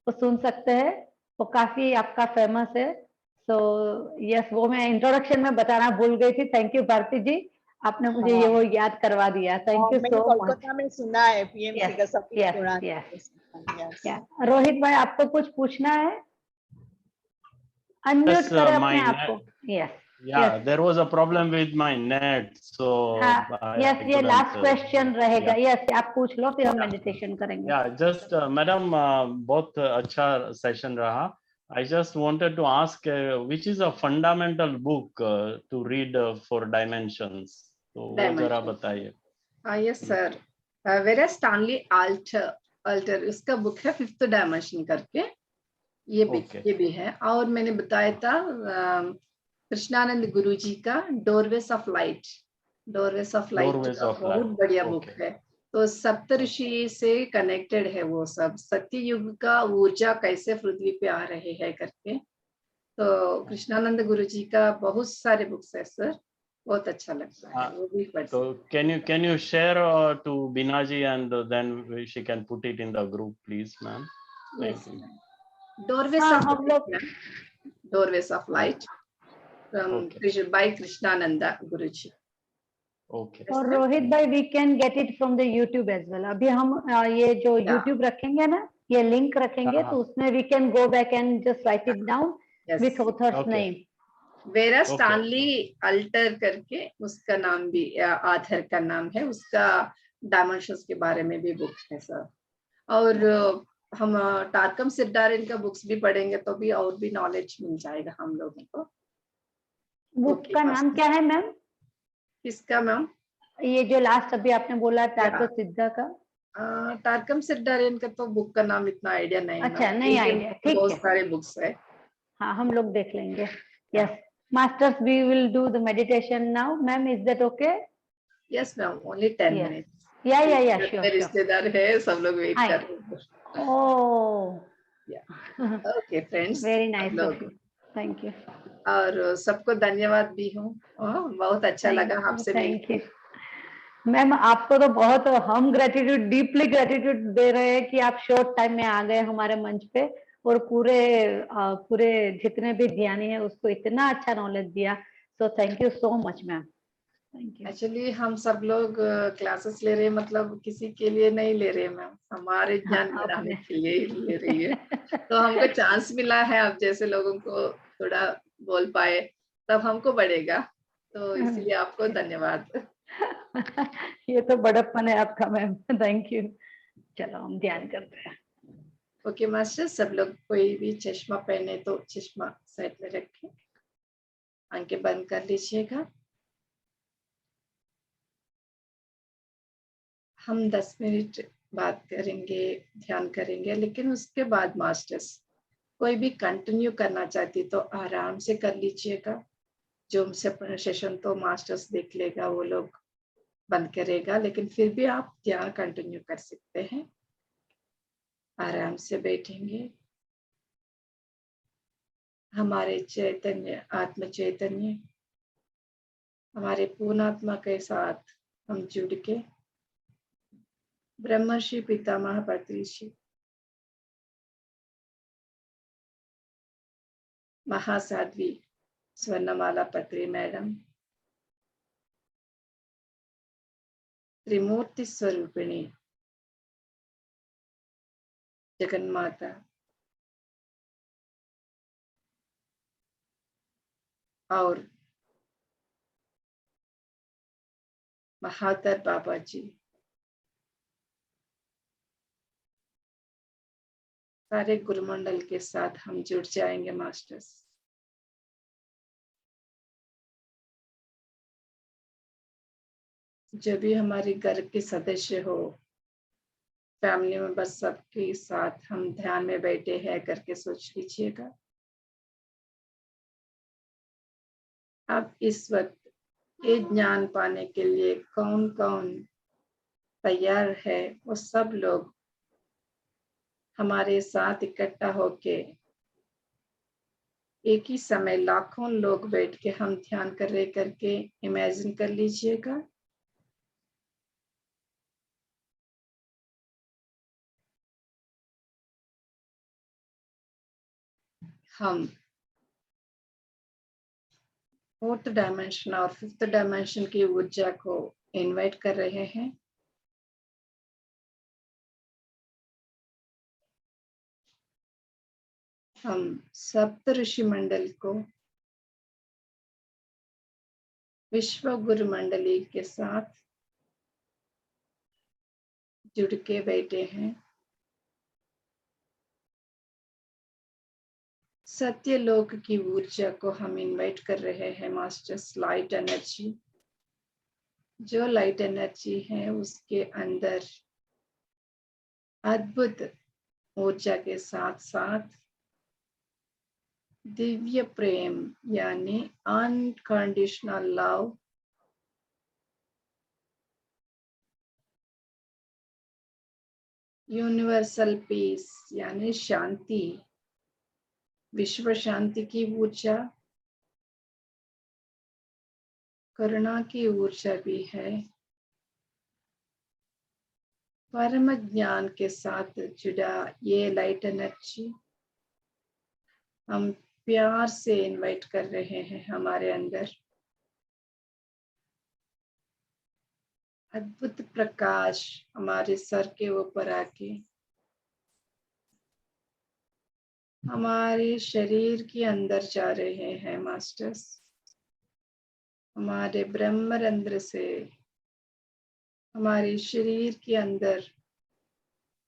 वो सुन सकते हैं, वो काफी आपका फेमस है। सो यस, वो मैं इंट्रोडक्शन में बताना भूल गई थी। थैंक यू भारती जी, आपने मुझे ये वो याद करवा दिया, thank you so much. Kolkata में सुना है पीएमसी का सब। रोहित भाई आपको कुछ पूछना है? अनम्यूट करें अपने आप को। Yes Yeah, there was a problem with my net, so yes, ये लास्ट क्वेश्चन रहेगा। यस, आप पूछ लो फिर हम मेडिटेशन करेंगे। Yeah, just मैडम बहुत अच्छा सेशन रहा। I just wanted to ask which is a fundamental book to read for dimensions, तो वो जरा बताइए। Yes sir, vera Stanley alter उसका बुक है, फिफ्थ डायमेंशन करके, ये भी है। और मैंने बताया था कृष्णानंद गुरु जी का डोरवेज ऑफ लाइट बहुत बढ़िया बुक है। तो सप्तऋषि से कनेक्टेड है वो सब, सत्य युग का ऊर्जा कैसे पृथ्वी पे आ रहे हैं करके। तो कृष्णानंद गुरु जी का बहुत सारे बुक्स है सर, बहुत अच्छा लगता है वो भी पढ़। तो can you share to Bina ji and then she can put it in the group please ma'am? Yes, Doorways of Light from by Krishnananda Guruji. Okay. और रोहित भाई we can get it from the YouTube as well. अभी हम ये जो यूट्यूब रखेंगे ना, ये लिंक रखेंगे, तो उसमें we can go back and just write it down with author's name. Vera Stanley alter करके उसका नाम भी, आथर का नाम है उसका, डायमेंशंस के बारे में भी बुक है सर। और हम टारकम सिद्धार इनका बुक्स भी पढ़ेंगे तो भी और भी नॉलेज मिल जाएगा हम लोगों को। बुक Okay, का नाम क्या है मैम? किसका मैम? ये जो लास्ट अभी आपने बोला टार्को सिद्धा का। टार्कम सिद्धारेन का तो बुक का नाम इतना आइडिया नहीं है अच्छा, मैम। नहीं उनके आइडिया, ठीक बहुत है। सारे बुक्स है। हाँ, हम लोग देख लेंगे। Yes masters, we will do the meditation now ma'am, is that okay? Yes ma'am, only 10 Yes. Minutes. या मेरे श्योर श्योर। रिश्तेदार है, सब लोग वेट Hi. कर रहे हैं। ओह, ओके फ्रेंड्स, वेरी सब नाइस ऑफ लोग, यू, थैंक यू। और सबको धन्यवाद भी हूँ। बहुत अच्छा लगा आपसे थैंक यू मिलकर। मैम। आपको तो बहुत हम ग्रेटिट्यूड, डीपली ग्रेटिट्यूड दे रहे हैं कि आप शॉर्ट टाइम में आ गए हमारे मंच पे और पूरे जितने भी ज्ञानी है उसको इतना अच्छा नॉलेज दिया। So thank you so much ma'am, thank you. Actually हम सब लोग क्लासेस ले रहे हैं, मतलब किसी के लिए नहीं ले रहे मैम, हमारे ज्ञान बढ़ाने के लिए ही ले रही है। तो हमको चांस मिला है, आप जैसे लोगों को थोड़ा बोल पाए तब हमको बढ़ेगा, तो इसलिए आपको धन्यवाद। ये तो बड़प्पन है आपका मैम, थैंक यू। चलो हम ध्यान करते हैं। ओके मास्टर, सब लोग कोई भी चश्मा पहने तो चश्मा साइड में रखें, आंखें बंद कर लीजिएगा। हम 10 मिनट बात करेंगे, ध्यान करेंगे, लेकिन उसके बाद मास्टर्स कोई भी कंटिन्यू करना चाहती तो आराम से कर लीजिएगा। जूम से सेशन तो मास्टर्स देख लेगा, वो लोग बंद करेगा, लेकिन फिर भी आप ध्यान कंटिन्यू कर सकते हैं। आराम से बैठेंगे, हमारे चैतन्य, आत्म चैतन्य, हमारे पूर्ण आत्मा के साथ हम जुड़ के ब्रह्मर्षि पितामह पत्रिषि महासाध्वी स्वर्णमाला पत्री मैडम, त्रिमूर्ति स्वरूपिणी जगन्माता और महातर बाबा जी, सारे गुरुमंडल के साथ हम जुड़ जाएंगे मास्टर्स। जो भी हमारे घर के सदस्य हो, फैमिली में, बस सबके साथ हम ध्यान में बैठे हैं करके सोच लीजिएगा। अब इस वक्त ये ज्ञान पाने के लिए कौन कौन तैयार है, वो सब लोग हमारे साथ इकट्ठा होके एक ही समय लाखों लोग बैठ के हम ध्यान कर रहे करके इमेजिन कर लीजिएगा। हम 4th डायमेंशन और 5th डायमेंशन की ऊर्जा को इनवाइट कर रहे हैं। हम सप्त ऋषि मंडल को विश्व गुरु मंडली के साथ जुड़ के बैठे हैं। सत्यलोक की ऊर्जा को हम इनवाइट कर रहे हैं मास्टर्स, लाइट एनर्जी। जो लाइट एनर्जी है उसके अंदर अद्भुत ऊर्जा के साथ साथ दिव्य प्रेम यानी अनकंडीशनल लव, यूनिवर्सल पीस यानी शांति, विश्व शांति की ऊर्जा, करुणा की ऊर्जा भी है। परम ज्ञान के साथ जुड़ा ये लाइट एनर्जी हम प्यार से इनवाइट कर रहे हैं हमारे अंदर। अद्भुत प्रकाश हमारे सर के ऊपर आके हमारे शरीर के अंदर जा रहे हैं मास्टर्स। हमारे ब्रह्मरंध्र से हमारे शरीर के अंदर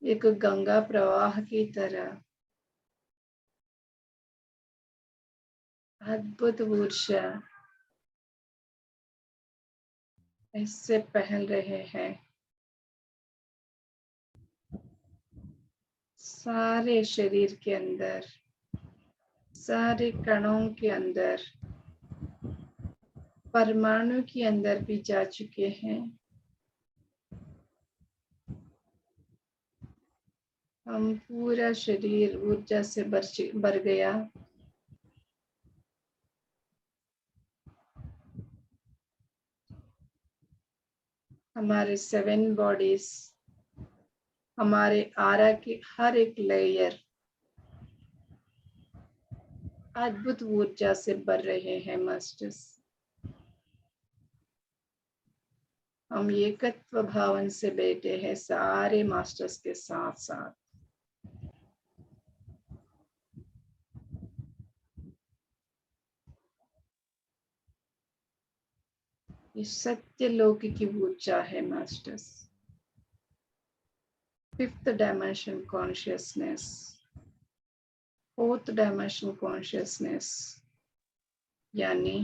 एक गंगा प्रवाह की तरह अद्भुत ऊर्जा ऐसे पहल रहे हैं। सारे शरीर के अंदर, सारे कणों के अंदर, परमाणु के अंदर भी जा चुके हैं। हम पूरा शरीर ऊर्जा से भर गया। हमारे 7 बॉडीज, हमारे आरा की हर एक लेयर अद्भुत ऊर्जा से भर रहे हैं मास्टर्स। हम एकत्व भावन से बैठे हैं सारे मास्टर्स के साथ साथ। ये सत्य लोक की ऊर्जा है masters. 5th dimension consciousness, 4th dimension consciousness, यानी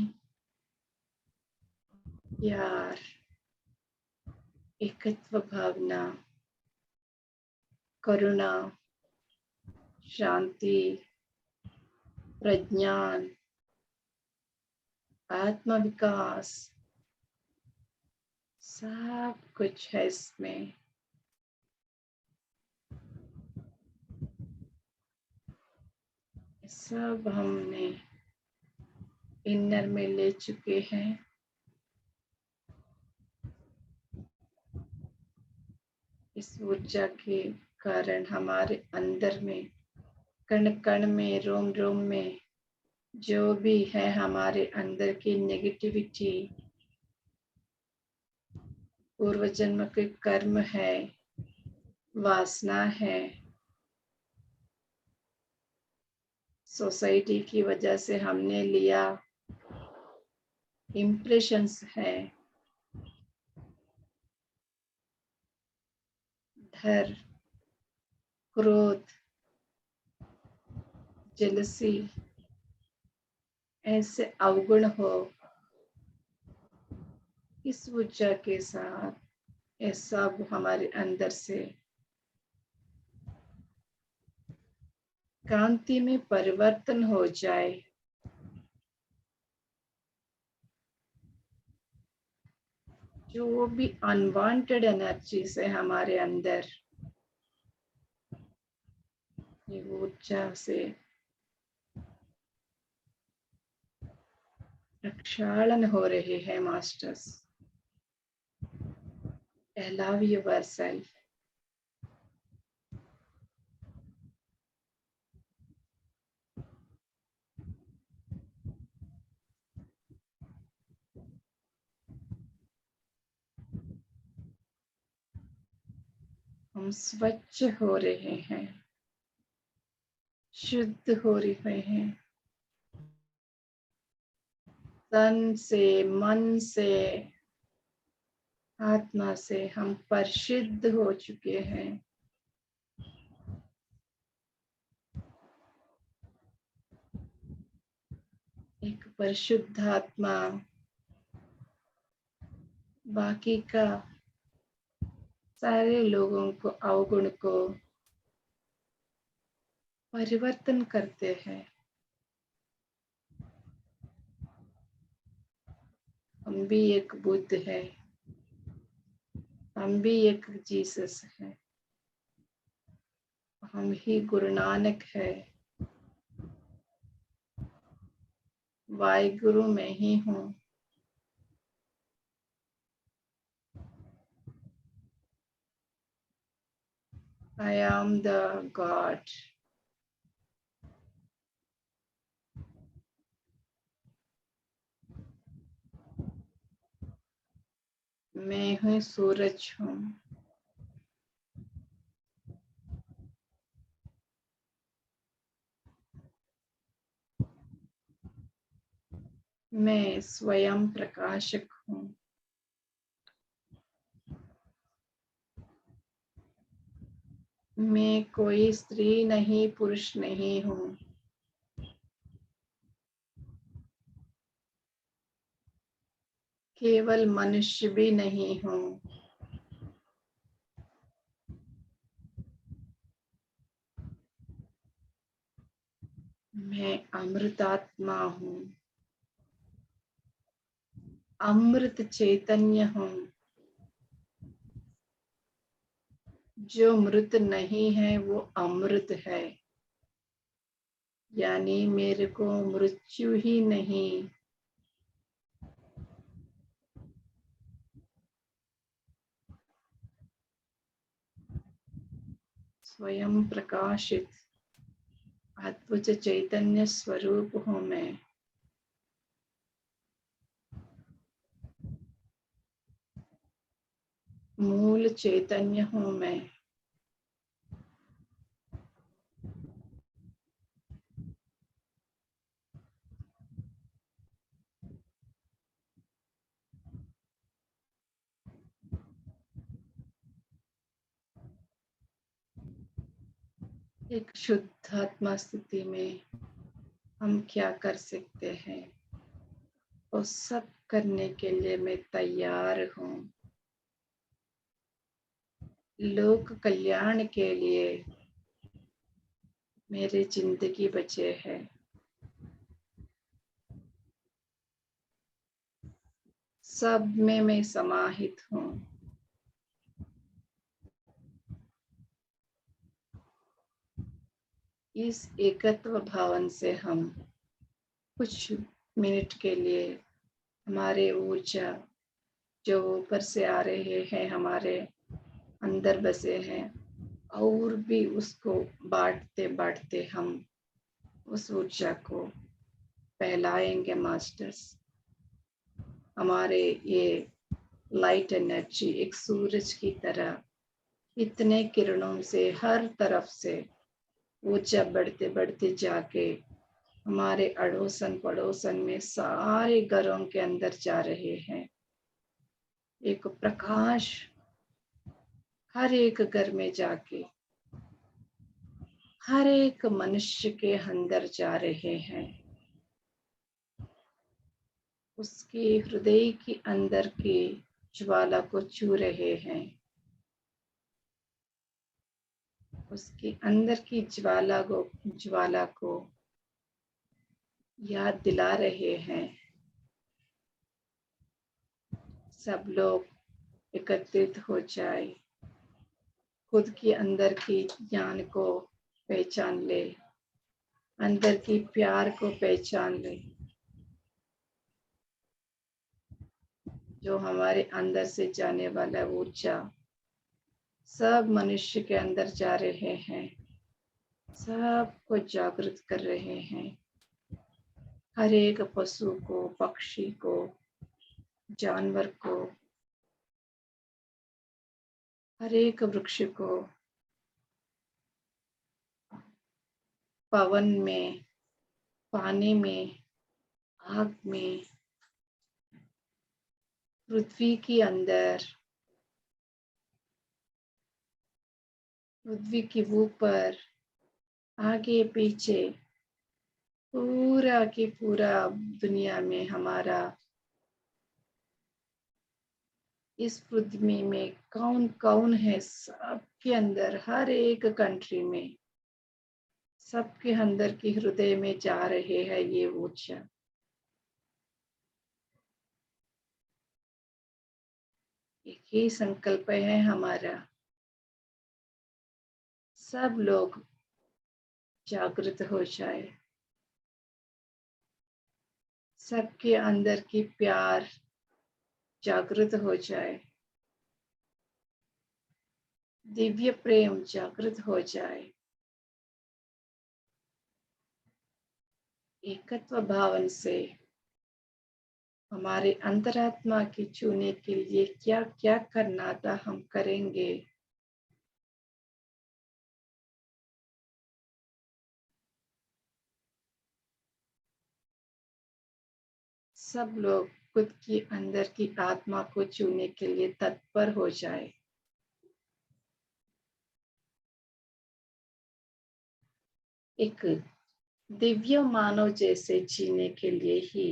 प्यार, एकत्व भावना, करुणा, शांति, प्रज्ञान, आत्म विकास, सब कुछ है इसमें। सब हमने इनर में ले चुके हैं। इस ऊर्जा के कारण हमारे अंदर में, कण कण में, रोम रोम में जो भी है हमारे अंदर की नेगेटिविटी, पूर्व जन्म के कर्म है, वासना है, सोसाइटी की वजह से हमने लिया इम्प्रेशंस है, डर, क्रोध, जेलसी, ऐसे अवगुण हो, इस ऊर्जा के साथ ये सब हमारे अंदर से कांति में परिवर्तन हो जाए। जो भी अनवांटेड एनर्जीज है हमारे अंदर, ये ऊर्जा से प्रक्षालन हो रहे हैं मास्टर्स। Allow yourself. हम स्वच्छ हो रहे हैं, शुद्ध हो रहे हैं, तन से, मन से, आत्मा से हम परिशुद्ध हो चुके हैं। एक परिशुद्ध आत्मा बाकी का सारे लोगों को, अवगुण को परिवर्तन करते हैं। हम भी एक बुद्ध है, हम भी एक जीसस है, हम ही गुरु नानक है। वाहिगुरु मैं ही हूँ। I am the God. मैं हूँ सूरज हूँ। मैं स्वयं प्रकाशक हूँ। मैं कोई स्त्री नहीं, पुरुष नहीं हूँ। केवल मनुष्य भी नहीं हूँ। मैं अमृतात्मा हूँ, अमृत चैतन्य हूँ। जो मृत नहीं है वो अमृत है, यानी मेरे को मृत्यु ही नहीं। स्वयं प्रकाशित अद्भुत चैतन्य स्वरूप हूँ मैं। मूल चैतन्य हूँ मैं। एक शुद्ध आत्मा स्थिति में हम क्या कर सकते हैं, वो सब करने के लिए मैं तैयार हूँ। लोक कल्याण के लिए मेरी जिंदगी बचे है। सब में मैं समाहित हूँ। इस एकत्व भावन से हम कुछ मिनट के लिए हमारे ऊर्जा जो ऊपर से आ रहे हैं, हमारे अंदर बसे हैं, और भी उसको बांटते बांटते हम उस ऊर्जा को फैलाएंगे मास्टर्स। हमारे ये लाइट एनर्जी एक सूरज की तरह इतने किरणों से हर तरफ से ऊर्जा बढ़ते बढ़ते जाके हमारे अड़ोसन पड़ोसन में सारे घरों के अंदर जा रहे हैं। एक प्रकाश हर एक घर में जाके हर एक मनुष्य के अंदर जा रहे हैं। उसके हृदय के अंदर की ज्वाला को छू रहे हैं। उसके अंदर की ज्वाला को याद दिला रहे हैं। सब लोग एकत्रित हो जाए, खुद के अंदर की ज्ञान को पहचान ले, अंदर की प्यार को पहचान ले, जो हमारे अंदर से जाने वाला ऊर्जा सब मनुष्य के अंदर जा रहे हैं, सबको जागृत कर रहे हैं। हर एक पशु को, पक्षी को, जानवर को, हर एक वृक्ष को, पवन में, पानी में, आग में, पृथ्वी के अंदर, पृथ्वी के ऊपर, आगे पीछे, पूरा की पूरा दुनिया में हमारा इस पृथ्वी में कौन कौन है, सबके अंदर, हर एक कंट्री में, सबके अंदर की हृदय में जा रहे हैं ये ऊर्जा। एक ही संकल्प है हमारा, सब लोग जागृत हो जाए, सबके अंदर की प्यार जागृत हो जाए, दिव्य प्रेम जागृत हो जाए। एकत्व भावन से हमारे अंतरात्मा की छूने के लिए क्या क्या करना था हम करेंगे। सब लोग खुद की अंदर की आत्मा को छूने के लिए तत्पर हो जाए। एक दिव्य मानव जैसे जीने के लिए ही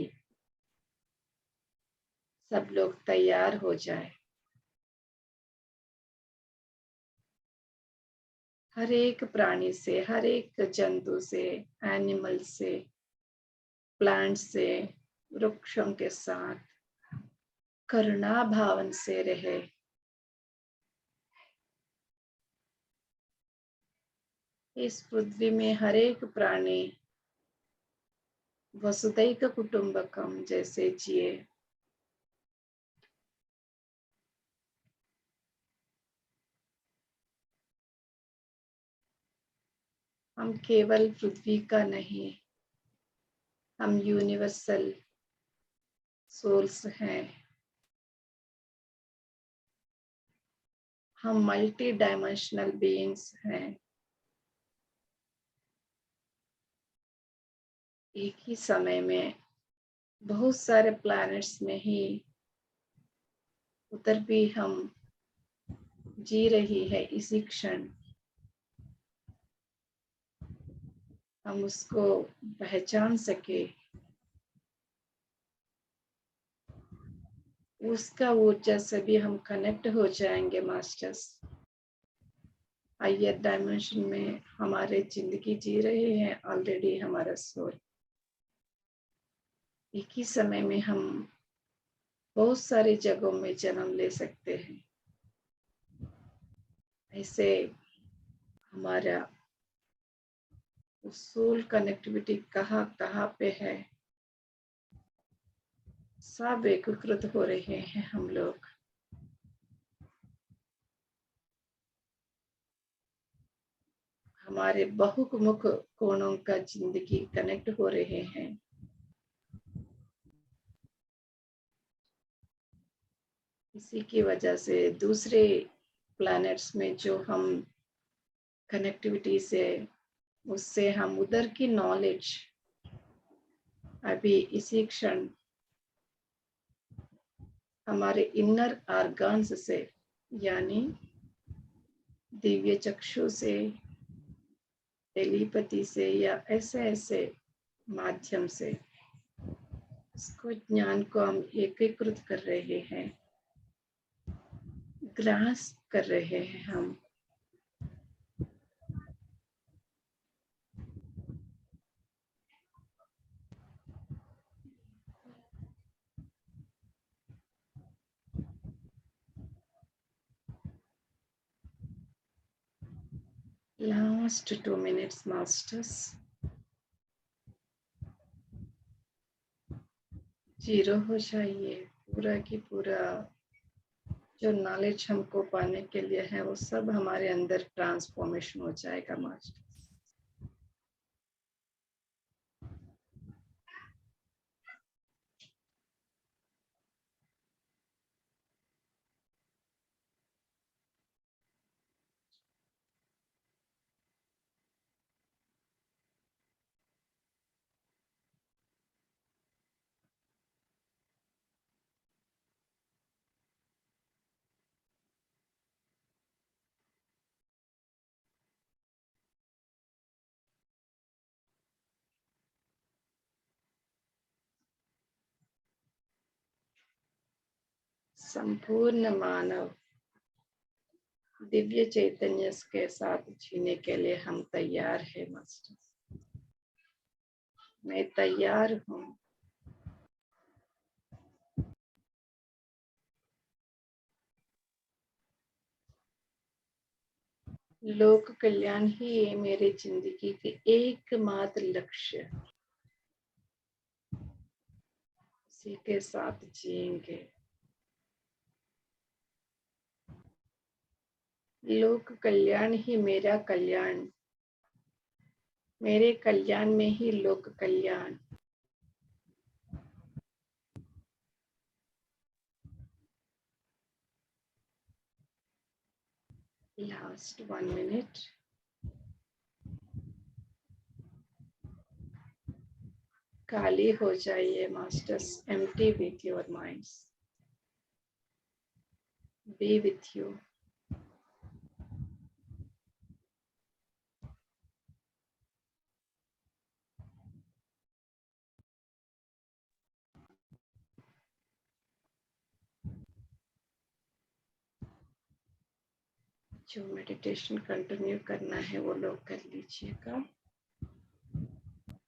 सब लोग तैयार हो जाए। हर एक प्राणी से, हर एक जंतु से, एनिमल से, प्लांट से, वृक्षों के साथ करुणा भावन से रहे। इस पृथ्वी में हर एक प्राणी वसुधैव कुटुंबकम जैसे जिए। हम केवल पृथ्वी का नहीं, हम यूनिवर्सल सोल्स हैं। हम मल्टी डायमेंशनल बीइंग्स हैं। एक ही समय में बहुत सारे प्लैनेट्स में ही उधर भी हम जी रही है इसी क्षण। हम उसको पहचान सके, उसका ऊर्जा से भी हम कनेक्ट हो जाएंगे मास्टर्स। हायर डायमेंशन में हमारे जिंदगी जी रहे हैं ऑलरेडी हमारा सोल। एक ही समय में हम बहुत सारी जगहों में जन्म ले सकते हैं। ऐसे हमारा सोल कनेक्टिविटी कहाँ कहाँ पे है, सब एकीकृत हो रहे हैं हम लोग। हमारे बहुमुख कोणों का जिंदगी कनेक्ट हो रहे हैं। इसी की वजह से दूसरे प्लैनेट्स में जो हम कनेक्टिविटी से, उससे हम उधर की नॉलेज अभी इसी क्षण हमारे इनर ऑर्गन्स से, यानी दिव्य चक्षु से, टेलीपैथी से या ऐसे ऐसे माध्यम से इसको ज्ञान को हम एकीकृत कर रहे हैं, ग्रास्प कर रहे हैं हम। Last 2 minutes, masters. जीरो हो जाइए। पूरा की पूरा जो नॉलेज हमको पाने के लिए है वो सब हमारे अंदर ट्रांसफॉर्मेशन हो जाएगा मास्टर। संपूर्ण मानव दिव्य चैतन्य के साथ जीने के लिए हम तैयार है मास्टर। मैं तैयार हूँ। लोक कल्याण ही मेरे जिंदगी के एकमात्र लक्ष्य। उसी के साथ जिएंगे। लोक कल्याण ही मेरा कल्याण, मेरे कल्याण में ही लोक कल्याण। Last 1 minute. खाली हो जाइए masters. empty with your minds. Be with you. जो मेडिटेशन कंटिन्यू करना है वो लोग कर लीजिएगा।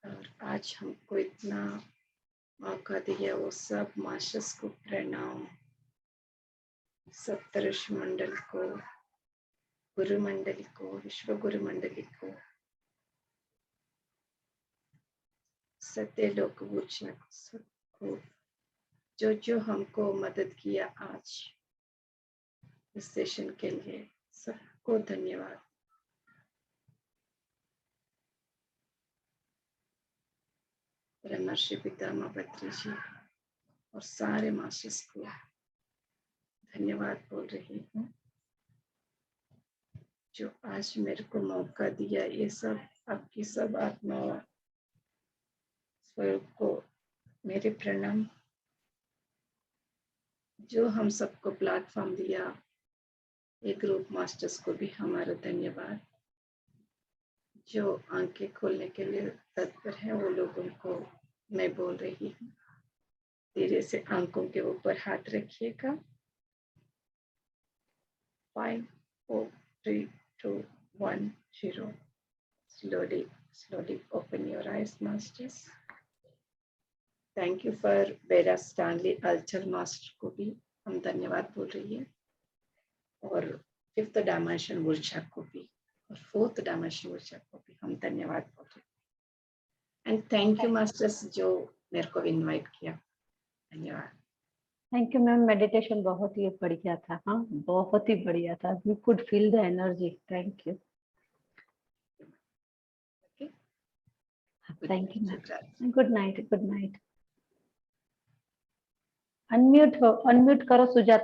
और आज हमको इतना मौका दिया वो सब मास्टर्स को प्रणाम, सप्तऋषि मंडल को, गुरु मंडली को, विश्व गुरु मंडली को, सत्य लोक पूछना सबको, जो हमको मदद किया आज इस सेशन के लिए, सबको धन्यवाद। ब्रह्मर्षि पितामह बद्री जी और सारे मास्टर्स को धन्यवाद बोल रही हूँ जो आज मेरे को मौका दिया। ये सब आपकी सब आत्मा स्वरूप को मेरे प्रणाम। जो हम सबको प्लेटफॉर्म दिया, ये ग्रुप मास्टर्स को भी हमारा धन्यवाद। जो आंखें खोलने के लिए तत्पर हैं वो लोगों को मैं बोल रही हूँ, धीरे से आंखों के ऊपर हाथ रखिएगा। 5 4 3 2 1 0। slowly open your eyes, masters. Thank you for बेरा स्टैनली अल्चर मास्टर को भी हम धन्यवाद बोल रही है, और 5th डायमेंशन वर्षा को भी, और 4th डायमेंशन वर्षा को भी हम धन्यवाद बोल रहे हैं। एंड थैंक यू मास्टर्स जो मेरे को इनवाइट किया। धन्यवाद। थैंक यू मैम, मेडिटेशन बहुत ही बढ़िया था। हाँ, बहुत ही बढ़िया था। We could feel the energy. Thank you. Thank you ma'am. Good night. Good night. Unmute करो सुजाता।